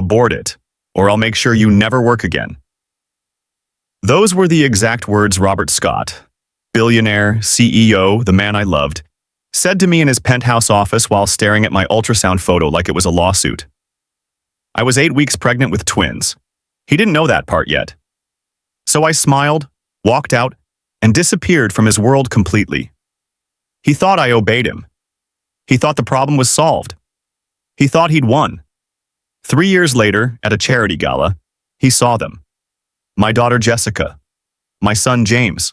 Abort it, or I'll make sure you never work again. Those were the exact words Robert Scott, billionaire, CEO, the man I loved, said to me in his penthouse office while staring at my ultrasound photo like it was a lawsuit. I was 8 weeks pregnant with twins. He didn't know that part yet. So I smiled, walked out, and disappeared from his world completely. He thought I obeyed him. He thought the problem was solved. He thought he'd won. 3 years later, at a charity gala, he saw them. My daughter Jessica, my son James,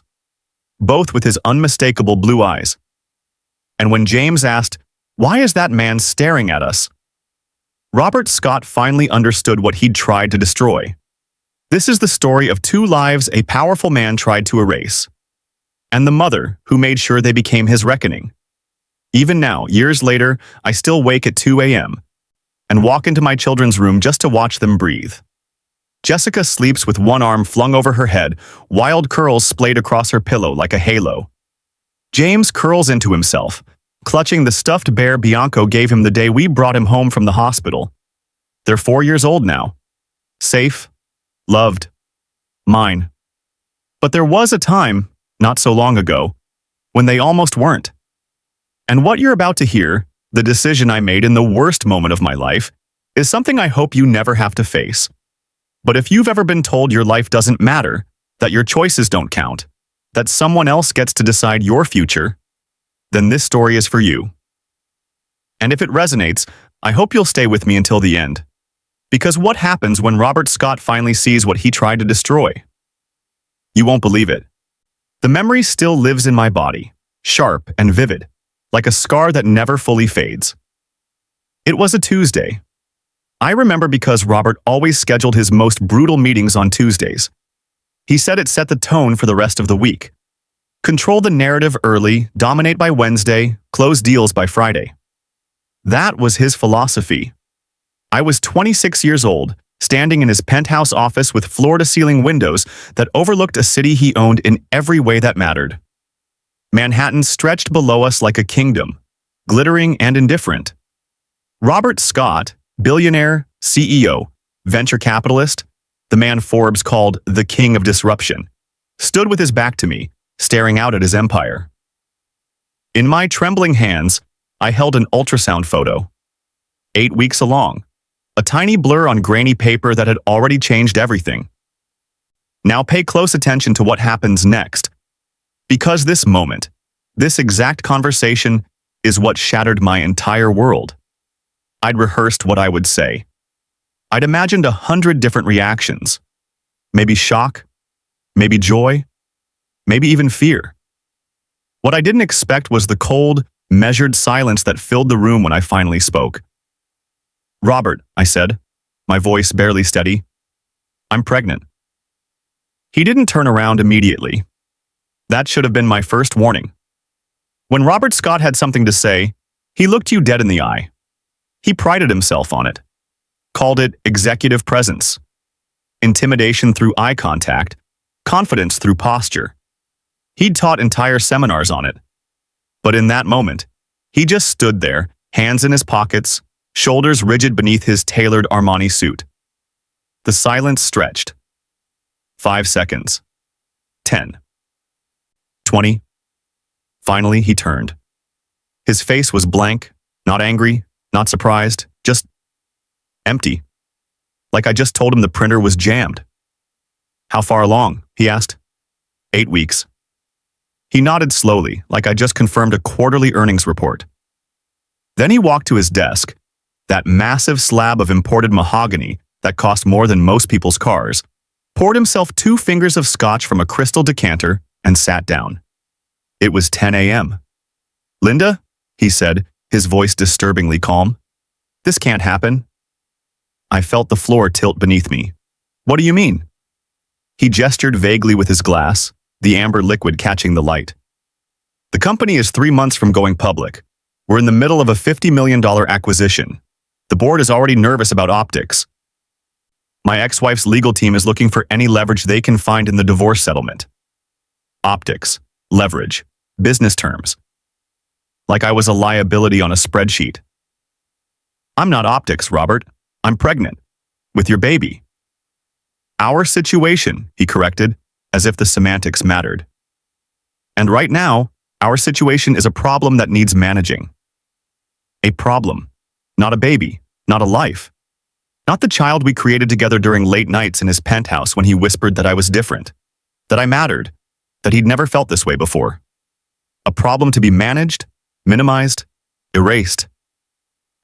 both with his unmistakable blue eyes. And when James asked, "Why is that man staring at us?" Robert Scott finally understood what he'd tried to destroy. This is the story of 2 lives a powerful man tried to erase, and the mother who made sure they became his reckoning. Even now, years later, I still wake at 2 a.m. and walk into my children's room just to watch them breathe. Jessica sleeps with one arm flung over her head, wild curls splayed across her pillow like a halo. James curls into himself, clutching the stuffed bear Bianco gave him the day we brought him home from the hospital. They're 4 years old now. Safe, loved, mine. But there was a time, not so long ago, when they almost weren't. And what you're about to hear, the decision I made in the worst moment of my life, is something I hope you never have to face. But if you've ever been told your life doesn't matter, that your choices don't count, that someone else gets to decide your future, then this story is for you. And if it resonates, I hope you'll stay with me until the end. Because what happens when Robert Scott finally sees what he tried to destroy? You won't believe it. The memory still lives in my body, sharp and vivid, like a scar that never fully fades. It was a Tuesday. I remember because Robert always scheduled his most brutal meetings on Tuesdays. He said it set the tone for the rest of the week. Control the narrative early, dominate by Wednesday, close deals by Friday. That was his philosophy. I was 26 years old, standing in his penthouse office with floor-to-ceiling windows that overlooked a city he owned in every way that mattered. Manhattan stretched below us like a kingdom, glittering and indifferent. Robert Scott, billionaire, CEO, venture capitalist, the man Forbes called the king of disruption, stood with his back to me, staring out at his empire. In my trembling hands, I held an ultrasound photo. 8 weeks along, a tiny blur on grainy paper that had already changed everything. Now pay close attention to what happens next, because this moment, this exact conversation, is what shattered my entire world. I'd rehearsed what I would say. I'd imagined 100 different reactions. Maybe shock, maybe joy, maybe even fear. What I didn't expect was the cold, measured silence that filled the room when I finally spoke. "Robert," I said, my voice barely steady, "I'm pregnant." He didn't turn around immediately. That should have been my first warning. When Robert Scott had something to say, he looked you dead in the eye. He prided himself on it, called it executive presence, intimidation through eye contact, confidence through posture. He'd taught entire seminars on it. But in that moment, he just stood there, hands in his pockets, shoulders rigid beneath his tailored Armani suit. The silence stretched. 5 seconds. 10. 20. Finally, he turned. His face was blank, not angry, not surprised, just empty. Like I just told him the printer was jammed. "How far along?" he asked. 8 weeks. He nodded slowly, like I just confirmed a quarterly earnings report. Then he walked to his desk, that massive slab of imported mahogany that cost more than most people's cars, poured himself 2 fingers of scotch from a crystal decanter, and sat down. It was 10 a.m. "Linda," he said, his voice disturbingly calm, "this can't happen." I felt the floor tilt beneath me. "What do you mean?" He gestured vaguely with his glass, the amber liquid catching the light. "The company is 3 months from going public. We're in the middle of a $50 million acquisition. The board is already nervous about optics. My ex-wife's legal team is looking for any leverage they can find in the divorce settlement." Optics, leverage, business terms. Like I was a liability on a spreadsheet. "I'm not optics, Robert. I'm pregnant. with your baby. Our situation, he corrected, as if the semantics mattered. And right now, our situation is a problem that needs managing. A problem, not a baby, not a life. Not the child we created together during late nights in his penthouse when he whispered that I was different, that I mattered, that he'd never felt this way before. A problem to be managed, minimized, erased.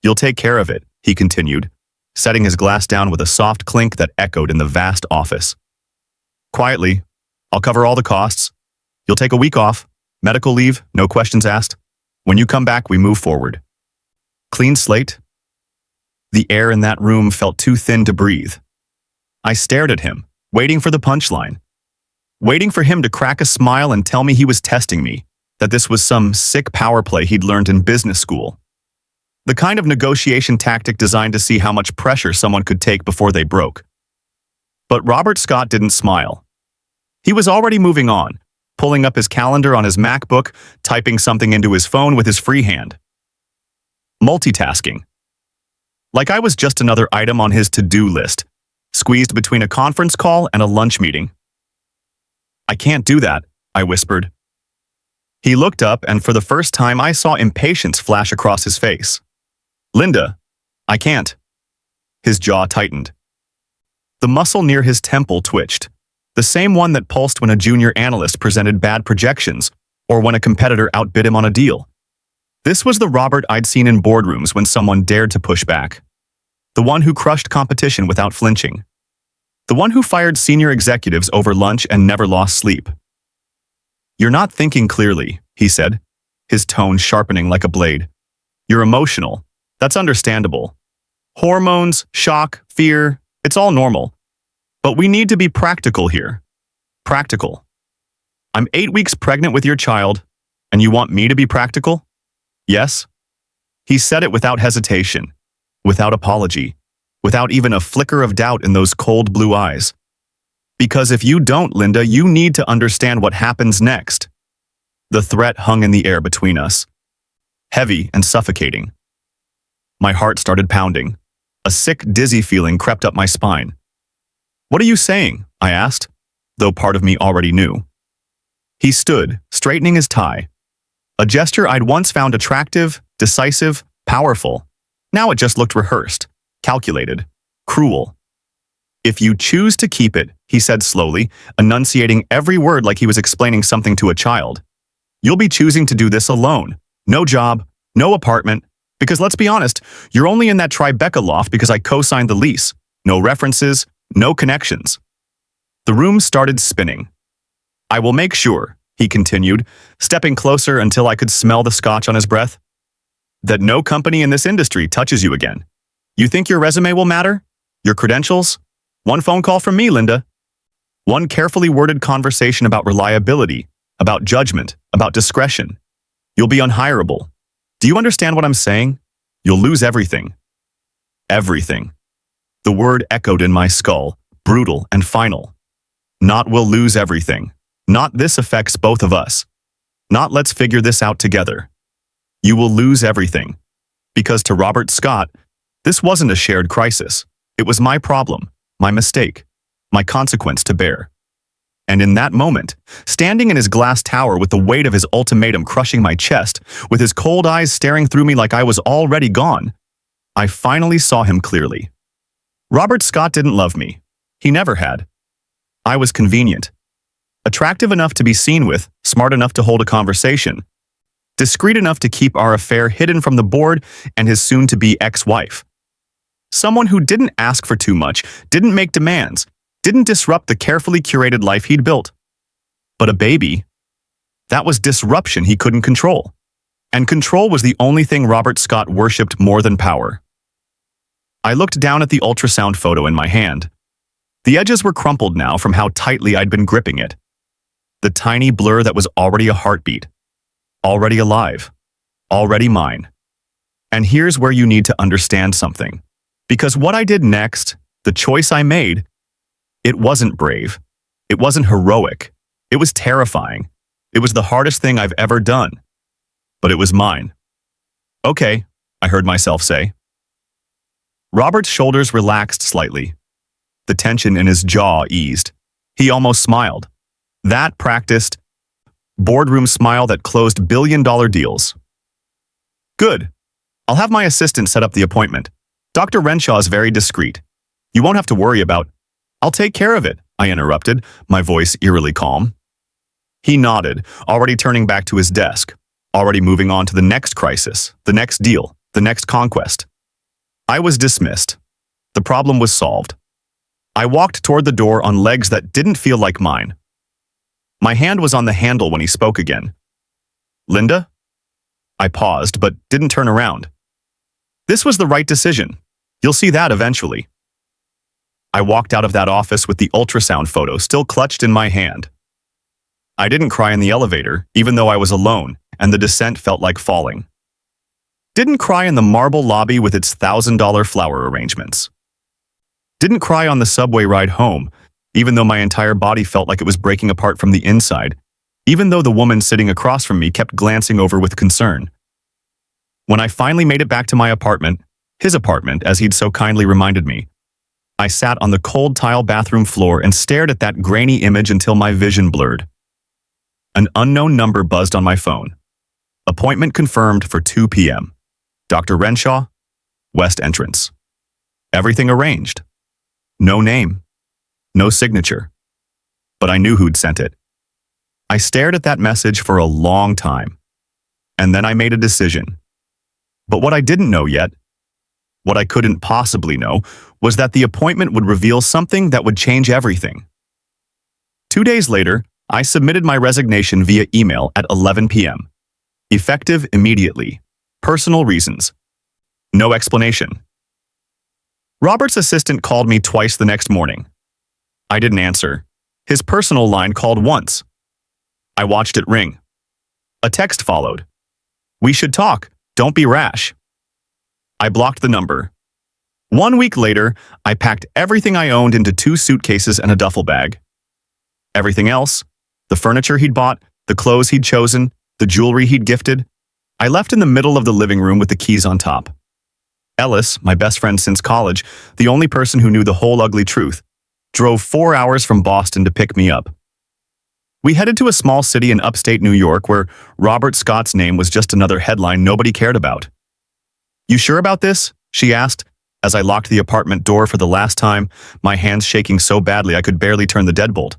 You'll take care of it, he continued, setting his glass down with a soft clink that echoed in the vast office. Quietly, I'll cover all the costs. You'll take a week off, medical leave, no questions asked. When you come back, we move forward. Clean slate? The air in that room felt too thin to breathe. I stared at him, waiting for the punchline. Waiting for him to crack a smile and tell me he was testing me, that this was some sick power play he'd learned in business school. The kind of negotiation tactic designed to see how much pressure someone could take before they broke. But Robert Scott didn't smile. He was already moving on, pulling up his calendar on his MacBook, typing something into his phone with his free hand. Multitasking. Like I was just another item on his to-do list, squeezed between a conference call and a lunch meeting. I can't do that, I whispered. He looked up, and for the first time I saw impatience flash across his face. Linda, I can't. His jaw tightened. The muscle near his temple twitched, the same one that pulsed when a junior analyst presented bad projections or when a competitor outbid him on a deal. This was the Robert I'd seen in boardrooms when someone dared to push back. The one who crushed competition without flinching. The one who fired senior executives over lunch and never lost sleep. You're not thinking clearly, he said, his tone sharpening like a blade. You're emotional. That's understandable. Hormones, shock, fear, it's all normal. But we need to be practical here. Practical. I'm 8 weeks pregnant with your child, and you want me to be practical? Yes? He said it without hesitation, without apology, without even a flicker of doubt in those cold blue eyes. Because if you don't, Linda, you need to understand what happens next. The threat hung in the air between us, heavy and suffocating. My heart started pounding. A sick, dizzy feeling crept up my spine. What are you saying? I asked, though part of me already knew. He stood, straightening his tie. A gesture I'd once found attractive, decisive, powerful. Now it just looked rehearsed, calculated, cruel. If you choose to keep it, he said slowly, enunciating every word like he was explaining something to a child, you'll be choosing to do this alone. No job, no apartment, because let's be honest, you're only in that Tribeca loft because I co-signed the lease. No references, no connections. The room started spinning. I will make sure, he continued, stepping closer until I could smell the scotch on his breath, that no company in this industry touches you again. You think your resume will matter? Your credentials? One phone call from me, Linda. One carefully worded conversation about reliability, about judgment, about discretion. You'll be unhireable. Do you understand what I'm saying? You'll lose everything. Everything. The word echoed in my skull, brutal and final. Not we'll lose everything. Not this affects both of us. Not let's figure this out together. You will lose everything. Because to Robert Scott, this wasn't a shared crisis. It was my problem, my mistake, my consequence to bear. And in that moment, standing in his glass tower with the weight of his ultimatum crushing my chest, with his cold eyes staring through me like I was already gone, I finally saw him clearly. Robert Scott didn't love me. He never had. I was convenient. Attractive enough to be seen with, smart enough to hold a conversation, discreet enough to keep our affair hidden from the board and his soon-to-be ex-wife. Someone who didn't ask for too much, didn't make demands, didn't disrupt the carefully curated life he'd built. But a baby, that was disruption he couldn't control. And control was the only thing Robert Scott worshipped more than power. I looked down at the ultrasound photo in my hand. The edges were crumpled now from how tightly I'd been gripping it. The tiny blur that was already a heartbeat. Already alive. Already mine. And here's where you need to understand something. Because what I did next, the choice I made, it wasn't brave. It wasn't heroic. It was terrifying. It was the hardest thing I've ever done. But it was mine. Okay, I heard myself say. Robert's shoulders relaxed slightly, The tension in his jaw eased. He almost smiled. That practiced, boardroom smile that closed billion-dollar deals. Good. I'll have my assistant set up the appointment. Dr. Renshaw is very discreet. You won't have to worry about. I'll take care of it, I interrupted, my voice eerily calm. He nodded, already turning back to his desk, already moving on to the next crisis, the next deal, the next conquest. I was dismissed. The problem was solved. I walked toward the door on legs that didn't feel like mine. My hand was on the handle when he spoke again. Linda? I paused, but didn't turn around. This was the right decision. You'll see that eventually. I walked out of that office with the ultrasound photo still clutched in my hand. I didn't cry in the elevator, even though I was alone, and the descent felt like falling. Didn't cry in the marble lobby with its $1,000 flower arrangements. Didn't cry on the subway ride home, even though my entire body felt like it was breaking apart from the inside, even though the woman sitting across from me kept glancing over with concern. When I finally made it back to my apartment, his apartment, as he'd so kindly reminded me, I sat on the cold tile bathroom floor and stared at that grainy image until my vision blurred. An unknown number buzzed on my phone. Appointment confirmed for 2 p.m. Dr. Renshaw, West Entrance. Everything arranged. No name. No signature. But I knew who'd sent it. I stared at that message for a long time. And then I made a decision. But what I didn't know yet, what I couldn't possibly know, was that the appointment would reveal something that would change everything. 2 days later, I submitted my resignation via email at 11 p.m. Effective immediately. Personal reasons. No explanation. Robert's assistant called me twice the next morning. I didn't answer. His personal line called once. I watched it ring. A text followed. We should talk. Don't be rash. I blocked the number. 1 week later, I packed everything I owned into 2 suitcases and a duffel bag. Everything else, the furniture he'd bought, the clothes he'd chosen, the jewelry he'd gifted, I left in the middle of the living room with the keys on top. Ellis, my best friend since college, the only person who knew the whole ugly truth, drove 4 hours from Boston to pick me up. We headed to a small city in upstate New York where Robert Scott's name was just another headline nobody cared about. You sure about this? She asked, as I locked the apartment door for the last time, my hands shaking so badly I could barely turn the deadbolt.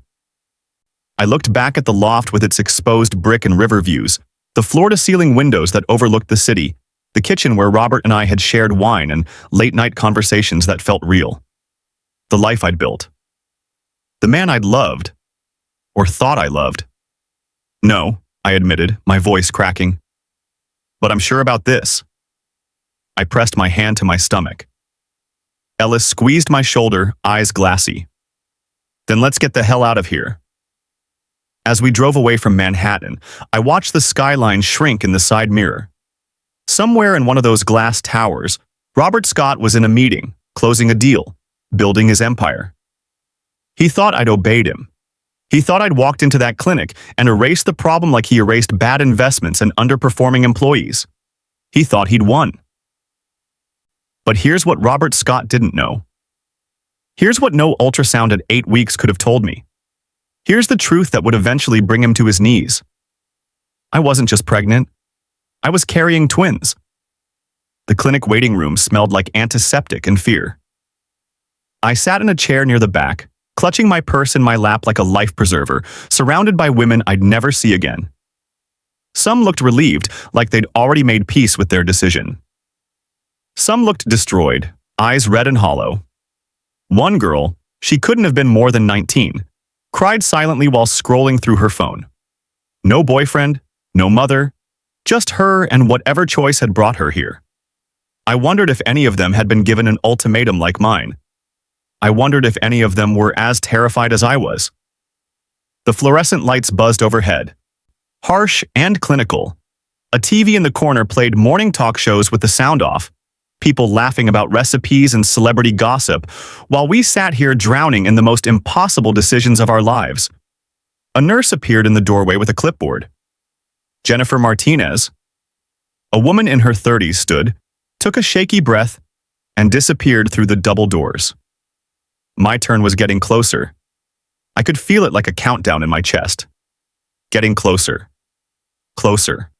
I looked back at the loft with its exposed brick and river views, the floor-to-ceiling windows that overlooked the city, the kitchen where Robert and I had shared wine and late-night conversations that felt real. The life I'd built. The man I'd loved. Or thought I loved. No, I admitted, my voice cracking. But I'm sure about this. I pressed my hand to my stomach. Ellis squeezed my shoulder, eyes glassy. Then let's get the hell out of here. As we drove away from Manhattan, I watched the skyline shrink in the side mirror. Somewhere in one of those glass towers, Robert Scott was in a meeting, closing a deal, building his empire. He thought I'd obeyed him. He thought I'd walked into that clinic and erased the problem like he erased bad investments and underperforming employees. He thought he'd won. But here's what Robert Scott didn't know. Here's what no ultrasound at 8 weeks could have told me. Here's the truth that would eventually bring him to his knees. I wasn't just pregnant. I was carrying twins. The clinic waiting room smelled like antiseptic and fear. I sat in a chair near the back, clutching my purse in my lap like a life preserver, surrounded by women I'd never see again. Some looked relieved, like they'd already made peace with their decision. Some looked destroyed, eyes red and hollow. One girl, she couldn't have been more than 19, cried silently while scrolling through her phone. No boyfriend, no mother, just her and whatever choice had brought her here. I wondered if any of them had been given an ultimatum like mine. I wondered if any of them were as terrified as I was. The fluorescent lights buzzed overhead. Harsh and clinical. A TV in the corner played morning talk shows with the sound off, people laughing about recipes and celebrity gossip, while we sat here drowning in the most impossible decisions of our lives. A nurse appeared in the doorway with a clipboard. Jennifer Martinez, a woman in her 30s, stood, took a shaky breath, and disappeared through the double doors. My turn was getting closer. I could feel it like a countdown in my chest. Getting closer. Closer.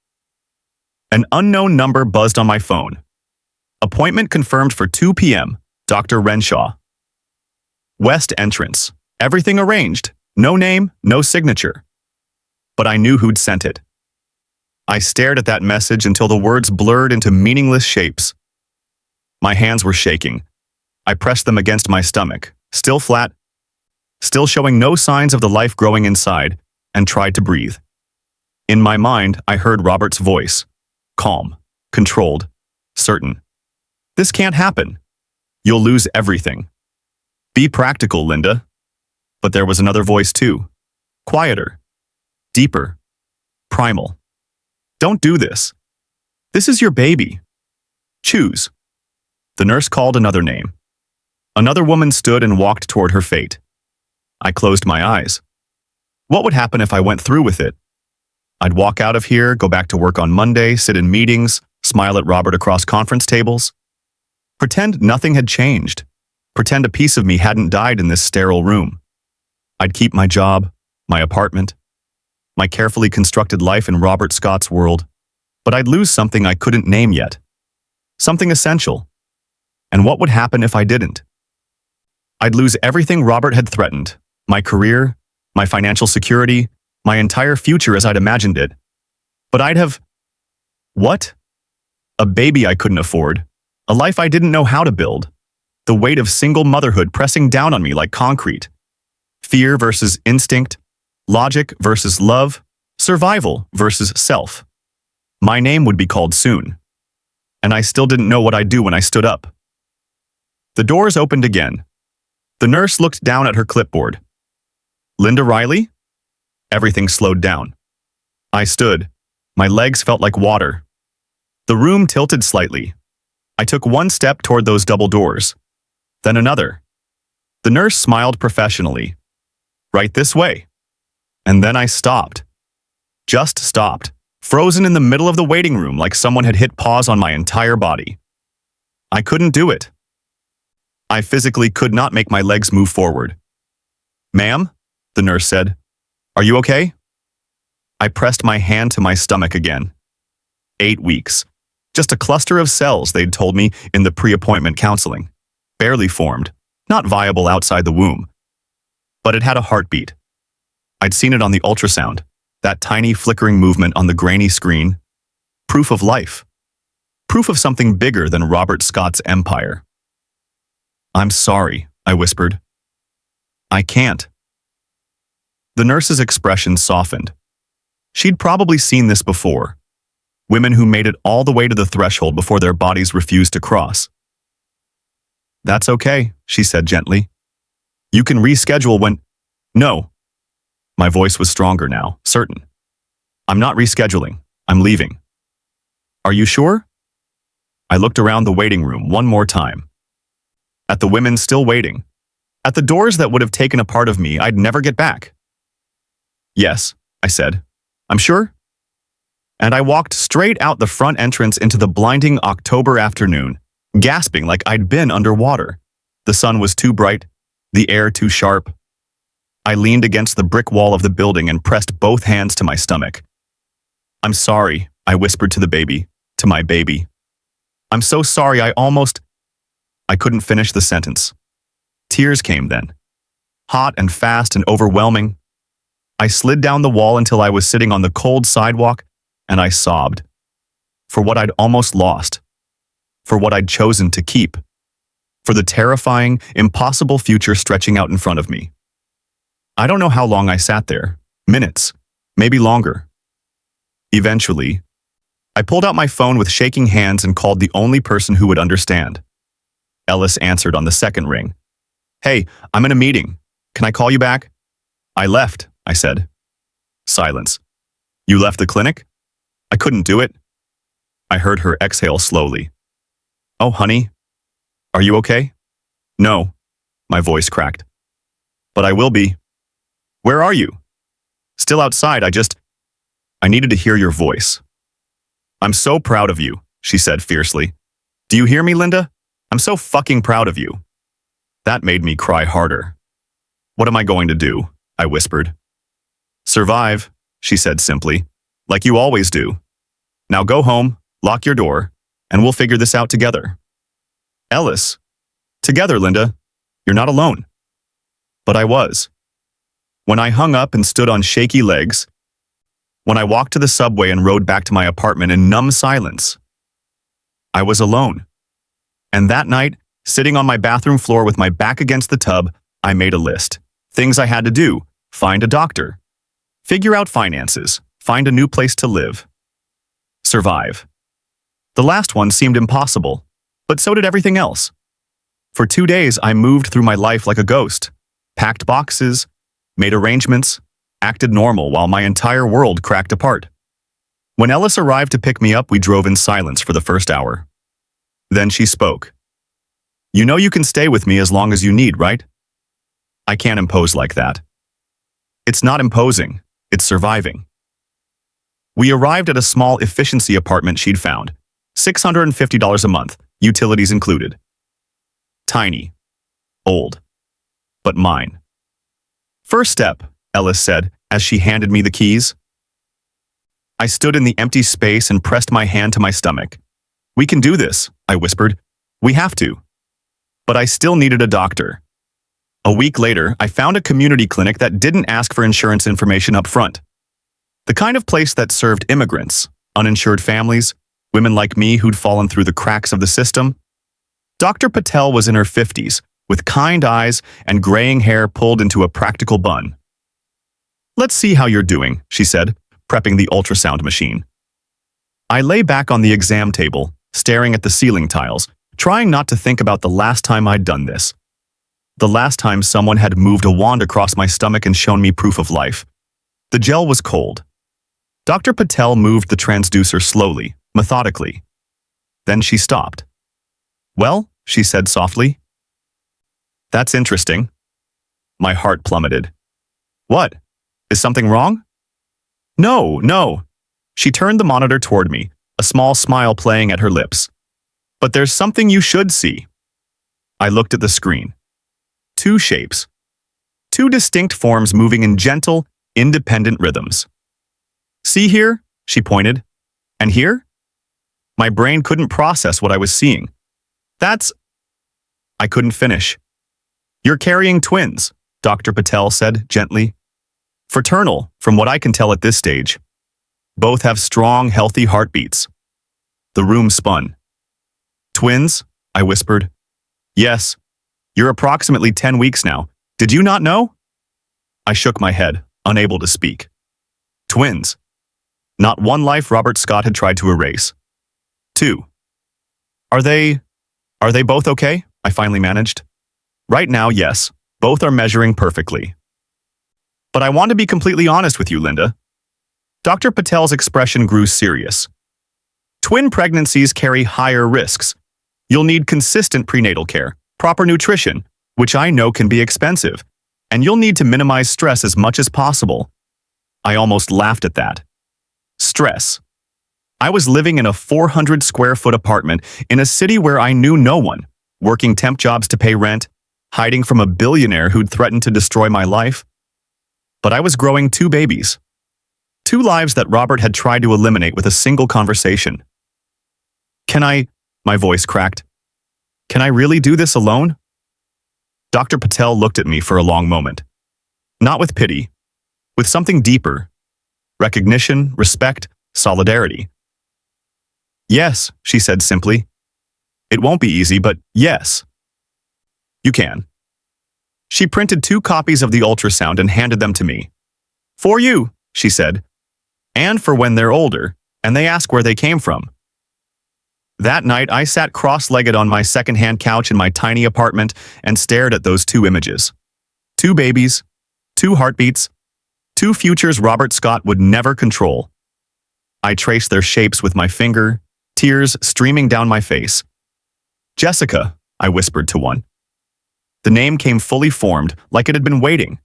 An unknown number buzzed on my phone. Appointment confirmed for 2 p.m. Dr. Renshaw. West entrance. Everything arranged. No name, no signature. But I knew who'd sent it. I stared at that message until the words blurred into meaningless shapes. My hands were shaking. I pressed them against my stomach, still flat, still showing no signs of the life growing inside, and tried to breathe. In my mind, I heard Robert's voice. Calm, controlled, certain. This can't happen. You'll lose everything. Be practical, Linda. But there was another voice too. Quieter. Deeper. Primal. Don't do this. This is your baby. Choose. The nurse called another name. Another woman stood and walked toward her fate. I closed my eyes. What would happen if I went through with it? I'd walk out of here, go back to work on Monday, sit in meetings, smile at Robert across conference tables. Pretend nothing had changed. Pretend a piece of me hadn't died in this sterile room. I'd keep my job, my apartment, my carefully constructed life in Robert Scott's world, but I'd lose something I couldn't name yet. Something essential. And what would happen if I didn't? I'd lose everything Robert had threatened, my career, my financial security, my entire future as I'd imagined it. But I'd have... What? A baby I couldn't afford, a life I didn't know how to build, the weight of single motherhood pressing down on me like concrete. Fear versus instinct, logic versus love, survival versus self. My name would be called soon. And I still didn't know what I'd do when I stood up. The doors opened again. The nurse looked down at her clipboard. Linda Riley? Everything slowed down. I stood. My legs felt like water. The room tilted slightly. I took one step toward those double doors. Then another. The nurse smiled professionally. Right this way. And then I stopped. Just stopped, frozen in the middle of the waiting room like someone had hit pause on my entire body. I couldn't do it. I physically could not make my legs move forward. Ma'am, the nurse said, are you okay? I pressed my hand to my stomach again. 8 weeks. Just a cluster of cells, they'd told me in the pre-appointment counseling. Barely formed, not viable outside the womb. But it had a heartbeat. I'd seen it on the ultrasound, that tiny flickering movement on the grainy screen. Proof of life. Proof of something bigger than Robert Scott's empire. I'm sorry, I whispered. I can't. The nurse's expression softened. She'd probably seen this before. Women who made it all the way to the threshold before their bodies refused to cross. That's okay, she said gently. You can reschedule when... No. My voice was stronger now, certain. I'm not rescheduling. I'm leaving. Are you sure? I looked around the waiting room one more time. At the women still waiting. At the doors that would have taken a part of me I'd never get back. Yes, I said. I'm sure? And I walked straight out the front entrance into the blinding October afternoon, gasping like I'd been underwater. The sun was too bright, the air too sharp. I leaned against the brick wall of the building and pressed both hands to my stomach. I'm sorry, I whispered to my baby. I'm so sorry I couldn't finish the sentence. Tears came then. Hot and fast and overwhelming. I slid down the wall until I was sitting on the cold sidewalk, and I sobbed. For what I'd almost lost. For what I'd chosen to keep. For the terrifying, impossible future stretching out in front of me. I don't know how long I sat there. Minutes. Maybe longer. Eventually, I pulled out my phone with shaking hands and called the only person who would understand. Ellis answered on the second ring. Hey, I'm in a meeting. Can I call you back? I left, I said. Silence. You left the clinic? I couldn't do it. I heard her exhale slowly. Oh, honey. Are you okay? No. My voice cracked. But I will be. Where are you? Still outside, I needed to hear your voice. I'm so proud of you, she said fiercely. Do you hear me, Linda? I'm so fucking proud of you. That made me cry harder. What am I going to do? I whispered. Survive, she said simply, like you always do. Now go home, lock your door, and we'll figure this out together. Ellis. Together, Linda. You're not alone. But I was. When I hung up and stood on shaky legs, when I walked to the subway and rode back to my apartment in numb silence, I was alone. And that night, sitting on my bathroom floor with my back against the tub, I made a list. Things I had to do: find a doctor, figure out finances, find a new place to live, survive. The last one seemed impossible, but so did everything else. For 2 days, I moved through my life like a ghost, packed boxes, made arrangements, acted normal while my entire world cracked apart. When Ellis arrived to pick me up, we drove in silence for the first hour. Then she spoke. You know you can stay with me as long as you need, right? I can't impose like that. It's not imposing, it's surviving. We arrived at a small efficiency apartment she'd found, $650 a month, utilities included. Tiny, old, but mine. First step, Ellis said as she handed me the keys. I stood in the empty space and pressed my hand to my stomach. We can do this, I whispered. We have to. But I still needed a doctor. A week later, I found a community clinic that didn't ask for insurance information up front. The kind of place that served immigrants, uninsured families, women like me who'd fallen through the cracks of the system. Dr. Patel was in her 50s, with kind eyes and graying hair pulled into a practical bun. Let's see how you're doing, she said, prepping the ultrasound machine. I lay back on the exam table, staring at the ceiling tiles, trying not to think about the last time I'd done this. The last time someone had moved a wand across my stomach and shown me proof of life. The gel was cold. Dr. Patel moved the transducer slowly, methodically. Then she stopped. Well, she said softly. That's interesting. My heart plummeted. What? Is something wrong? No. She turned the monitor toward me, a small smile playing at her lips. But there's something you should see. I looked at the screen. 2 shapes. 2 distinct forms moving in gentle, independent rhythms. See here? She pointed. And here? My brain couldn't process what I was seeing. I couldn't finish. You're carrying twins, Dr. Patel said gently. Fraternal, from what I can tell at this stage. Both have strong, healthy heartbeats. The room spun. Twins? I whispered. Yes. You're approximately 10 weeks now. Did you not know? I shook my head, unable to speak. Twins. Not one life Robert Scott had tried to erase. 2. Are they both okay? I finally managed. Right now, yes. Both are measuring perfectly. But I want to be completely honest with you, Linda. Dr. Patel's expression grew serious. Twin pregnancies carry higher risks. You'll need consistent prenatal care, proper nutrition, which I know can be expensive, and you'll need to minimize stress as much as possible. I almost laughed at that. Stress. I was living in a 400-square-foot apartment in a city where I knew no one, working temp jobs to pay rent, hiding from a billionaire who'd threatened to destroy my life. But I was growing 2 babies. 2 lives that Robert had tried to eliminate with a single conversation. My voice cracked. Can I really do this alone? Dr. Patel looked at me for a long moment. Not with pity, with something deeper. Recognition, respect, solidarity. Yes, she said simply. It won't be easy, but yes. You can. She printed 2 copies of the ultrasound and handed them to me. For you, she said. And for when they're older, and they ask where they came from. That night, I sat cross-legged on my second-hand couch in my tiny apartment and stared at those 2 images. 2 babies, 2 heartbeats, 2 futures Robert Scott would never control. I traced their shapes with my finger, tears streaming down my face. Jessica, I whispered to one. The name came fully formed, like it had been waiting.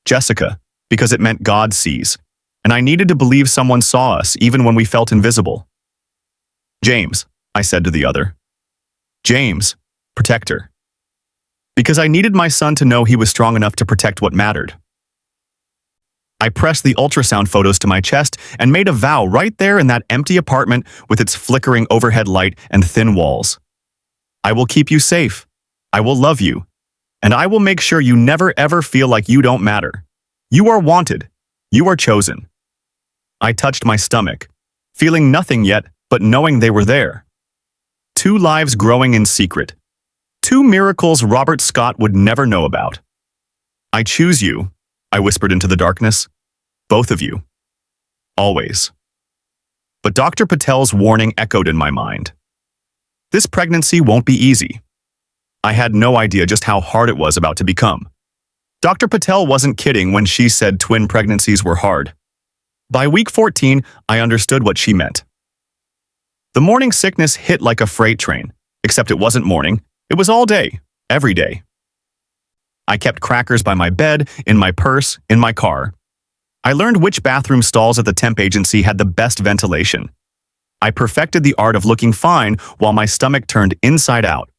Jessica, because it meant God sees, and I needed to believe someone saw us even when we felt invisible. James, I said to the other. James, protector. Because I needed my son to know he was strong enough to protect what mattered. I pressed the ultrasound photos to my chest and made a vow right there in that empty apartment with its flickering overhead light and thin walls. I will keep you safe. I will love you. And I will make sure you never ever feel like you don't matter. You are wanted. You are chosen. I touched my stomach, feeling nothing yet, but knowing they were there. 2 lives growing in secret. 2 miracles Robert Scott would never know about. I choose you, I whispered into the darkness. Both of you. Always. But Dr. Patel's warning echoed in my mind. This pregnancy won't be easy. I had no idea just how hard it was about to become. Dr. Patel wasn't kidding when she said twin pregnancies were hard. By week 14, I understood what she meant. The morning sickness hit like a freight train, except it wasn't morning. It was all day, every day. I kept crackers by my bed, in my purse, in my car. I learned which bathroom stalls at the temp agency had the best ventilation. I perfected the art of looking fine while my stomach turned inside out.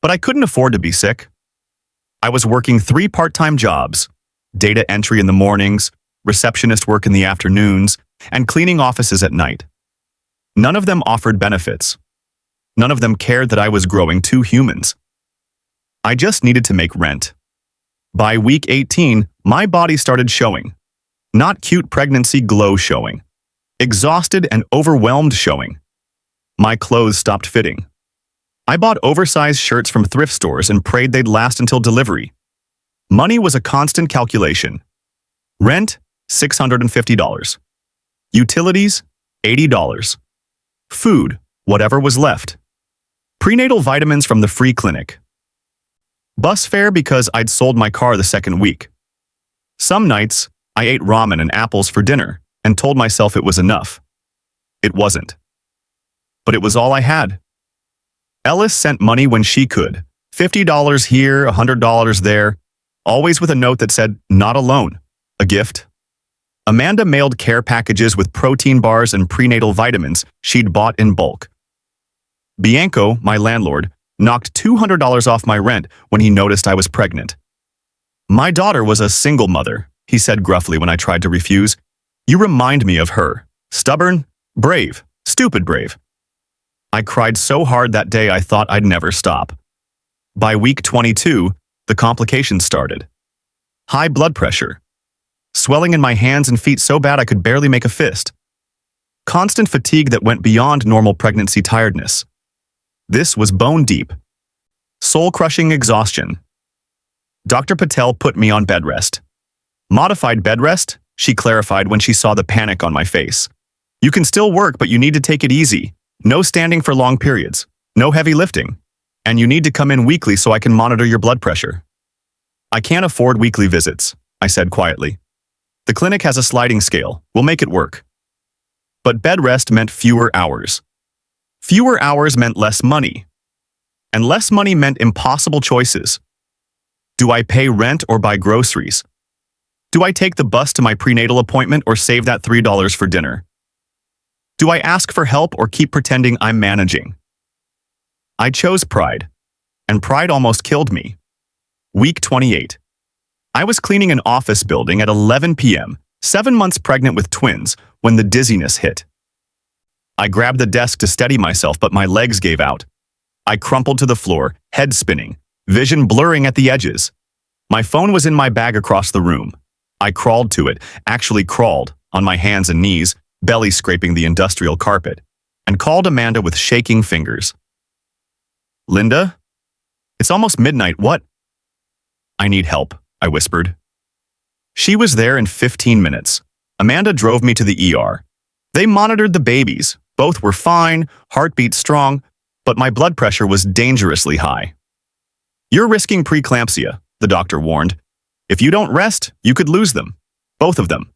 But I couldn't afford to be sick. I was working 3 part-time jobs, data entry in the mornings, receptionist work in the afternoons, and cleaning offices at night. None of them offered benefits. None of them cared that I was growing 2 humans. I just needed to make rent. By week 18, my body started showing. Not cute pregnancy glow showing. Exhausted and overwhelmed showing. My clothes stopped fitting. I bought oversized shirts from thrift stores and prayed they'd last until delivery. Money was a constant calculation. Rent, $650. Utilities, $80. Food, whatever was left. Prenatal vitamins from the free clinic. Bus fare because I'd sold my car the second week. Some nights, I ate ramen and apples for dinner and told myself it was enough. It wasn't. But it was all I had. Ellis sent money when she could. $50 here, $100 there, always with a note that said, "Not alone," a gift. Amanda mailed care packages with protein bars and prenatal vitamins she'd bought in bulk. Bianco, my landlord, knocked $200 off my rent when he noticed I was pregnant. "My daughter was a single mother," he said gruffly when I tried to refuse. "You remind me of her. Stubborn, brave, stupid brave." I cried so hard that day I thought I'd never stop. By week 22, the complications started. High blood pressure. Swelling in my hands and feet so bad I could barely make a fist. Constant fatigue that went beyond normal pregnancy tiredness. This was bone deep. Soul-crushing exhaustion. Dr. Patel put me on bed rest. Modified bed rest, she clarified when she saw the panic on my face. "You can still work, but you need to take it easy. No standing for long periods. No heavy lifting. And you need to come in weekly so I can monitor your blood pressure." "I can't afford weekly visits," I said quietly. "The clinic has a sliding scale. We'll make it work." But bed rest meant fewer hours. Fewer hours meant less money. And less money meant impossible choices. Do I pay rent or buy groceries? Do I take the bus to my prenatal appointment or save that $3 for dinner? Do I ask for help or keep pretending I'm managing? I chose pride, and pride almost killed me. Week 28. I was cleaning an office building at 11 p.m., 7 months pregnant with twins, when the dizziness hit. I grabbed the desk to steady myself, but my legs gave out. I crumpled to the floor, head spinning, vision blurring at the edges. My phone was in my bag across the room. I crawled to it, actually crawled, on my hands and knees, belly scraping the industrial carpet, and called Amanda with shaking fingers. "Linda? It's almost midnight, what?" "I need help," I whispered. She was there in 15 minutes. Amanda drove me to the ER. They monitored the babies. Both were fine, heartbeat strong, but my blood pressure was dangerously high. "You're risking preeclampsia," the doctor warned. "If you don't rest, you could lose them. Both of them."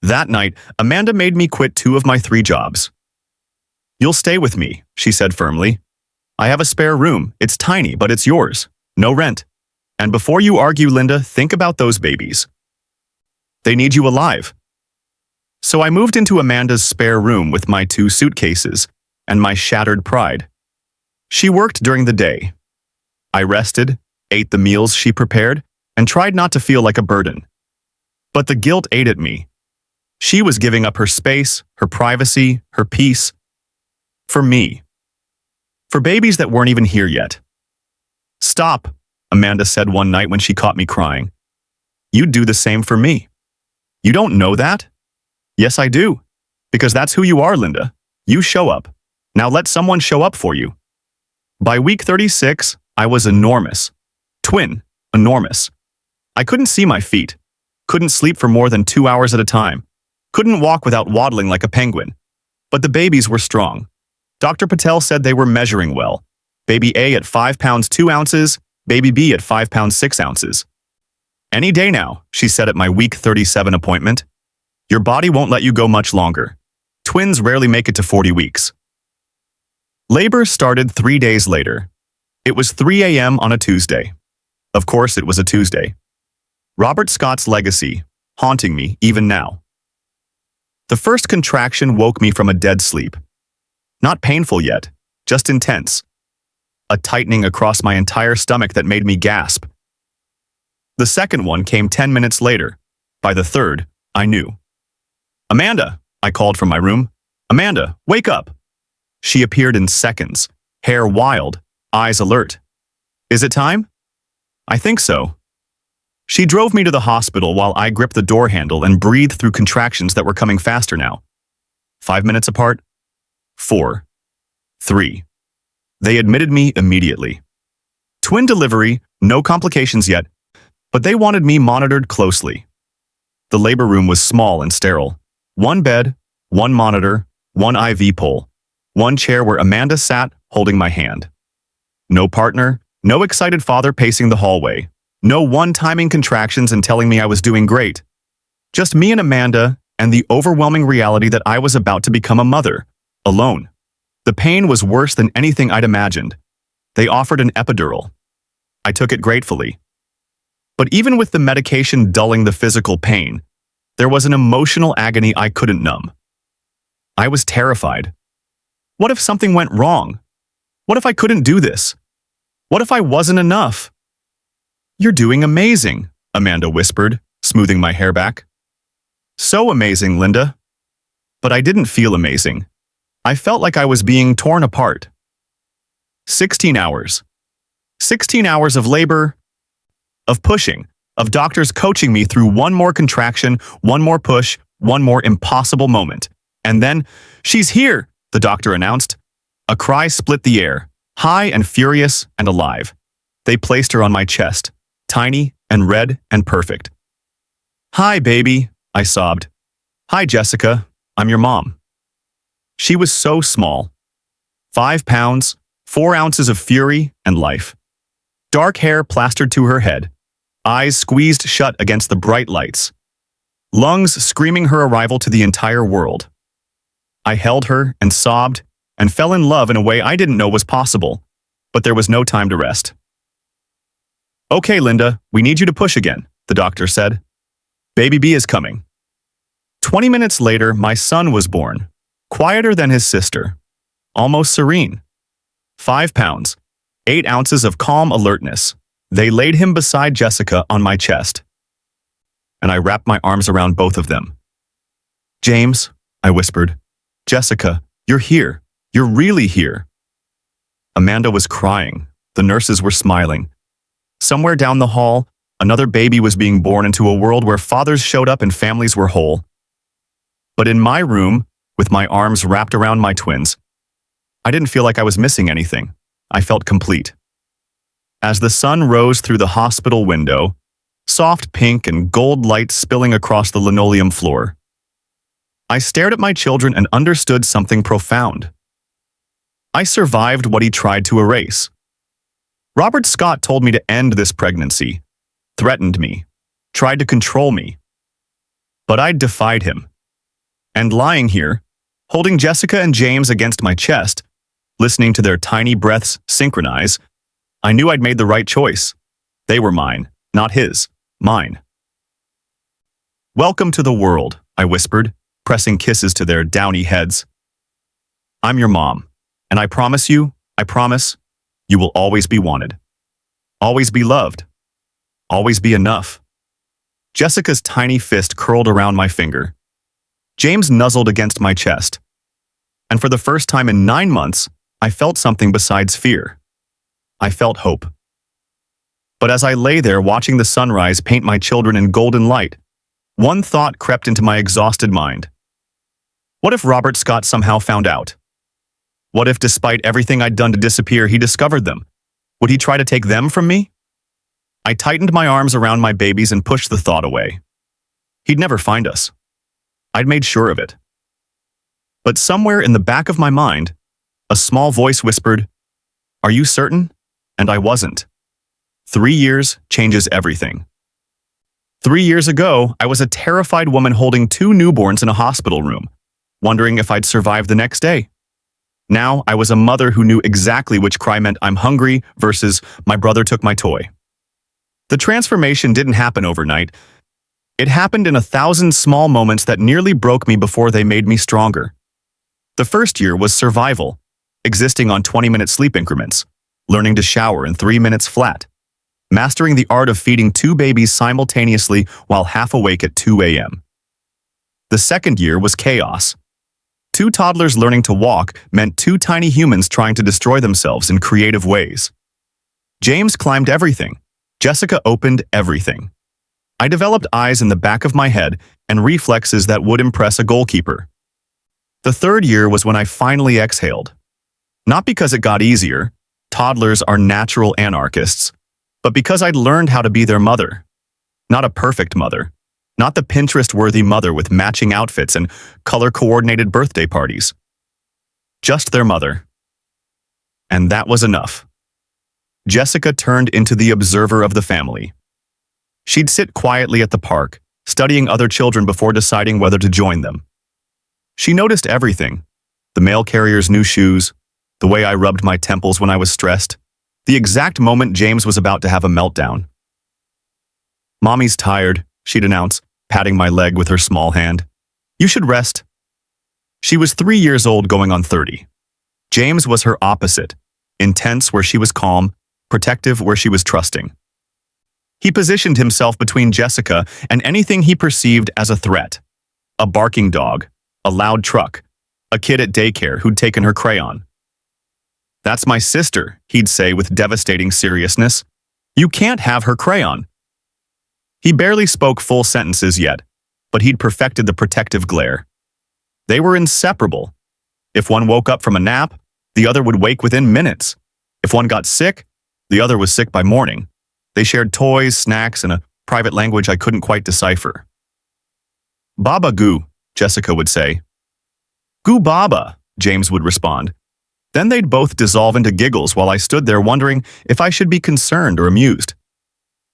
That night, Amanda made me quit 2 of my 3 jobs. "You'll stay with me," she said firmly. "I have a spare room. It's tiny, but it's yours. No rent. And before you argue, Linda, think about those babies. They need you alive." So I moved into Amanda's spare room with my 2 suitcases and my shattered pride. She worked during the day. I rested, ate the meals she prepared, and tried not to feel like a burden. But the guilt ate at me. She was giving up her space, her privacy, her peace. For me. For babies that weren't even here yet. "Stop," Amanda said one night when she caught me crying. "You'd do the same for me." "You don't know that?" "Yes, I do. Because that's who you are, Linda. You show up. Now let someone show up for you." By week 36, I was enormous. Twin, enormous. I couldn't see my feet. Couldn't sleep for more than 2 hours at a time. Couldn't walk without waddling like a penguin. But the babies were strong. Dr. Patel said they were measuring well. Baby A at 5 pounds 2 ounces, baby B at 5 pounds 6 ounces. "Any day now," she said at my week 37 appointment. "Your body won't let you go much longer. Twins rarely make it to 40 weeks. Labor started 3 days later. It was 3 a.m. on a Tuesday. Of course it was a Tuesday. Robert Scott's legacy, haunting me even now. The first contraction woke me from a dead sleep. Not painful yet, just intense. A tightening across my entire stomach that made me gasp. The second one came 10 minutes later. By the third, I knew. "Amanda," I called from my room. "Amanda, wake up." She appeared in seconds, hair wild, eyes alert. "Is it time?" "I think so." She drove me to the hospital while I gripped the door handle and breathed through contractions that were coming faster now. 5 minutes apart. 4. 3. They admitted me immediately. Twin delivery, no complications yet, but they wanted me monitored closely. The labor room was small and sterile. 1 bed, 1 monitor, 1 IV pole, 1 chair where Amanda sat holding my hand. No partner, no excited father pacing the hallway, no one-timing contractions and telling me I was doing great. Just me and Amanda and the overwhelming reality that I was about to become a mother, alone. The pain was worse than anything I'd imagined. They offered an epidural. I took it gratefully. But even with the medication dulling the physical pain, there was an emotional agony I couldn't numb. I was terrified. What if something went wrong? What if I couldn't do this? What if I wasn't enough? "You're doing amazing," Amanda whispered, smoothing my hair back. "So amazing, Linda." But I didn't feel amazing. I felt like I was being torn apart. 16 hours. 16 hours of labor, of pushing, of doctors coaching me through one more contraction, one more push, one more impossible moment. And then, "She's here," the doctor announced. A cry split the air, high and furious and alive. They placed her on my chest, tiny and red and perfect. "Hi, baby," I sobbed. "Hi, Jessica. I'm your mom." She was so small. 5 pounds, 4 ounces of fury and life. Dark hair plastered to her head, eyes squeezed shut against the bright lights, lungs screaming her arrival to the entire world. I held her and sobbed and fell in love in a way I didn't know was possible, but there was no time to rest. "Okay, Linda, we need you to push again," the doctor said. "Baby B is coming." 20 minutes later, my son was born, quieter than his sister, almost serene. 5 pounds, 8 ounces of calm alertness. They laid him beside Jessica on my chest, and I wrapped my arms around both of them. "James," I whispered, "Jessica, you're here. You're really here." Amanda was crying. The nurses were smiling. Somewhere down the hall, another baby was being born into a world where fathers showed up and families were whole. But in my room, with my arms wrapped around my twins, I didn't feel like I was missing anything. I felt complete. As the sun rose through the hospital window, soft pink and gold light spilling across the linoleum floor, I stared at my children and understood something profound. I survived what he tried to erase. Robert Scott told me to end this pregnancy, threatened me, tried to control me. But I defied him. And lying here, holding Jessica and James against my chest, listening to their tiny breaths synchronize, I knew I'd made the right choice. They were mine, not his, mine. "Welcome to the world," I whispered, pressing kisses to their downy heads. "I'm your mom, and I promise, you will always be wanted." Always be loved. Always be enough. Jessica's tiny fist curled around my finger. James nuzzled against my chest. And for the first time in 9 months, I felt something besides fear. I felt hope. But as I lay there watching the sunrise paint my children in golden light, one thought crept into my exhausted mind. What if Robert Scott somehow found out? What if, despite everything I'd done to disappear, he discovered them? Would he try to take them from me? I tightened my arms around my babies and pushed the thought away. He'd never find us. I'd made sure of it. But somewhere in the back of my mind, a small voice whispered, "Are you certain?" And I wasn't. 3 years changes everything. 3 years ago, I was a terrified woman holding 2 newborns in a hospital room, wondering if I'd survive the next day. Now, I was a mother who knew exactly which cry meant I'm hungry versus my brother took my toy. The transformation didn't happen overnight. It happened in 1,000 small moments that nearly broke me before they made me stronger. The first year was survival, existing on 20-minute sleep increments, learning to shower in 3 minutes flat, mastering the art of feeding 2 babies simultaneously while half awake at 2 a.m. The second year was chaos. 2 toddlers learning to walk meant 2 tiny humans trying to destroy themselves in creative ways. James climbed everything. Jessica opened everything. I developed eyes in the back of my head and reflexes that would impress a goalkeeper. The third year was when I finally exhaled. Not because it got easier, toddlers are natural anarchists, but because I'd learned how to be their mother. Not a perfect mother. Not the Pinterest-worthy mother with matching outfits and color-coordinated birthday parties. Just their mother. And that was enough. Jessica turned into the observer of the family. She'd sit quietly at the park, studying other children before deciding whether to join them. She noticed everything. The mail carrier's new shoes, the way I rubbed my temples when I was stressed, the exact moment James was about to have a meltdown. "Mommy's tired," she'd announce, patting my leg with her small hand. "You should rest." She was 3 years old going on 30. James was her opposite, intense where she was calm, protective where she was trusting. He positioned himself between Jessica and anything he perceived as a threat. A barking dog, a loud truck, a kid at daycare who'd taken her crayon. "That's my sister," he'd say with devastating seriousness. "You can't have her crayon." He barely spoke full sentences yet, but he'd perfected the protective glare. They were inseparable. If one woke up from a nap, the other would wake within minutes. If one got sick, the other was sick by morning. They shared toys, snacks, and a private language I couldn't quite decipher. "Baba goo," Jessica would say. "Goo baba," James would respond. Then they'd both dissolve into giggles while I stood there wondering if I should be concerned or amused.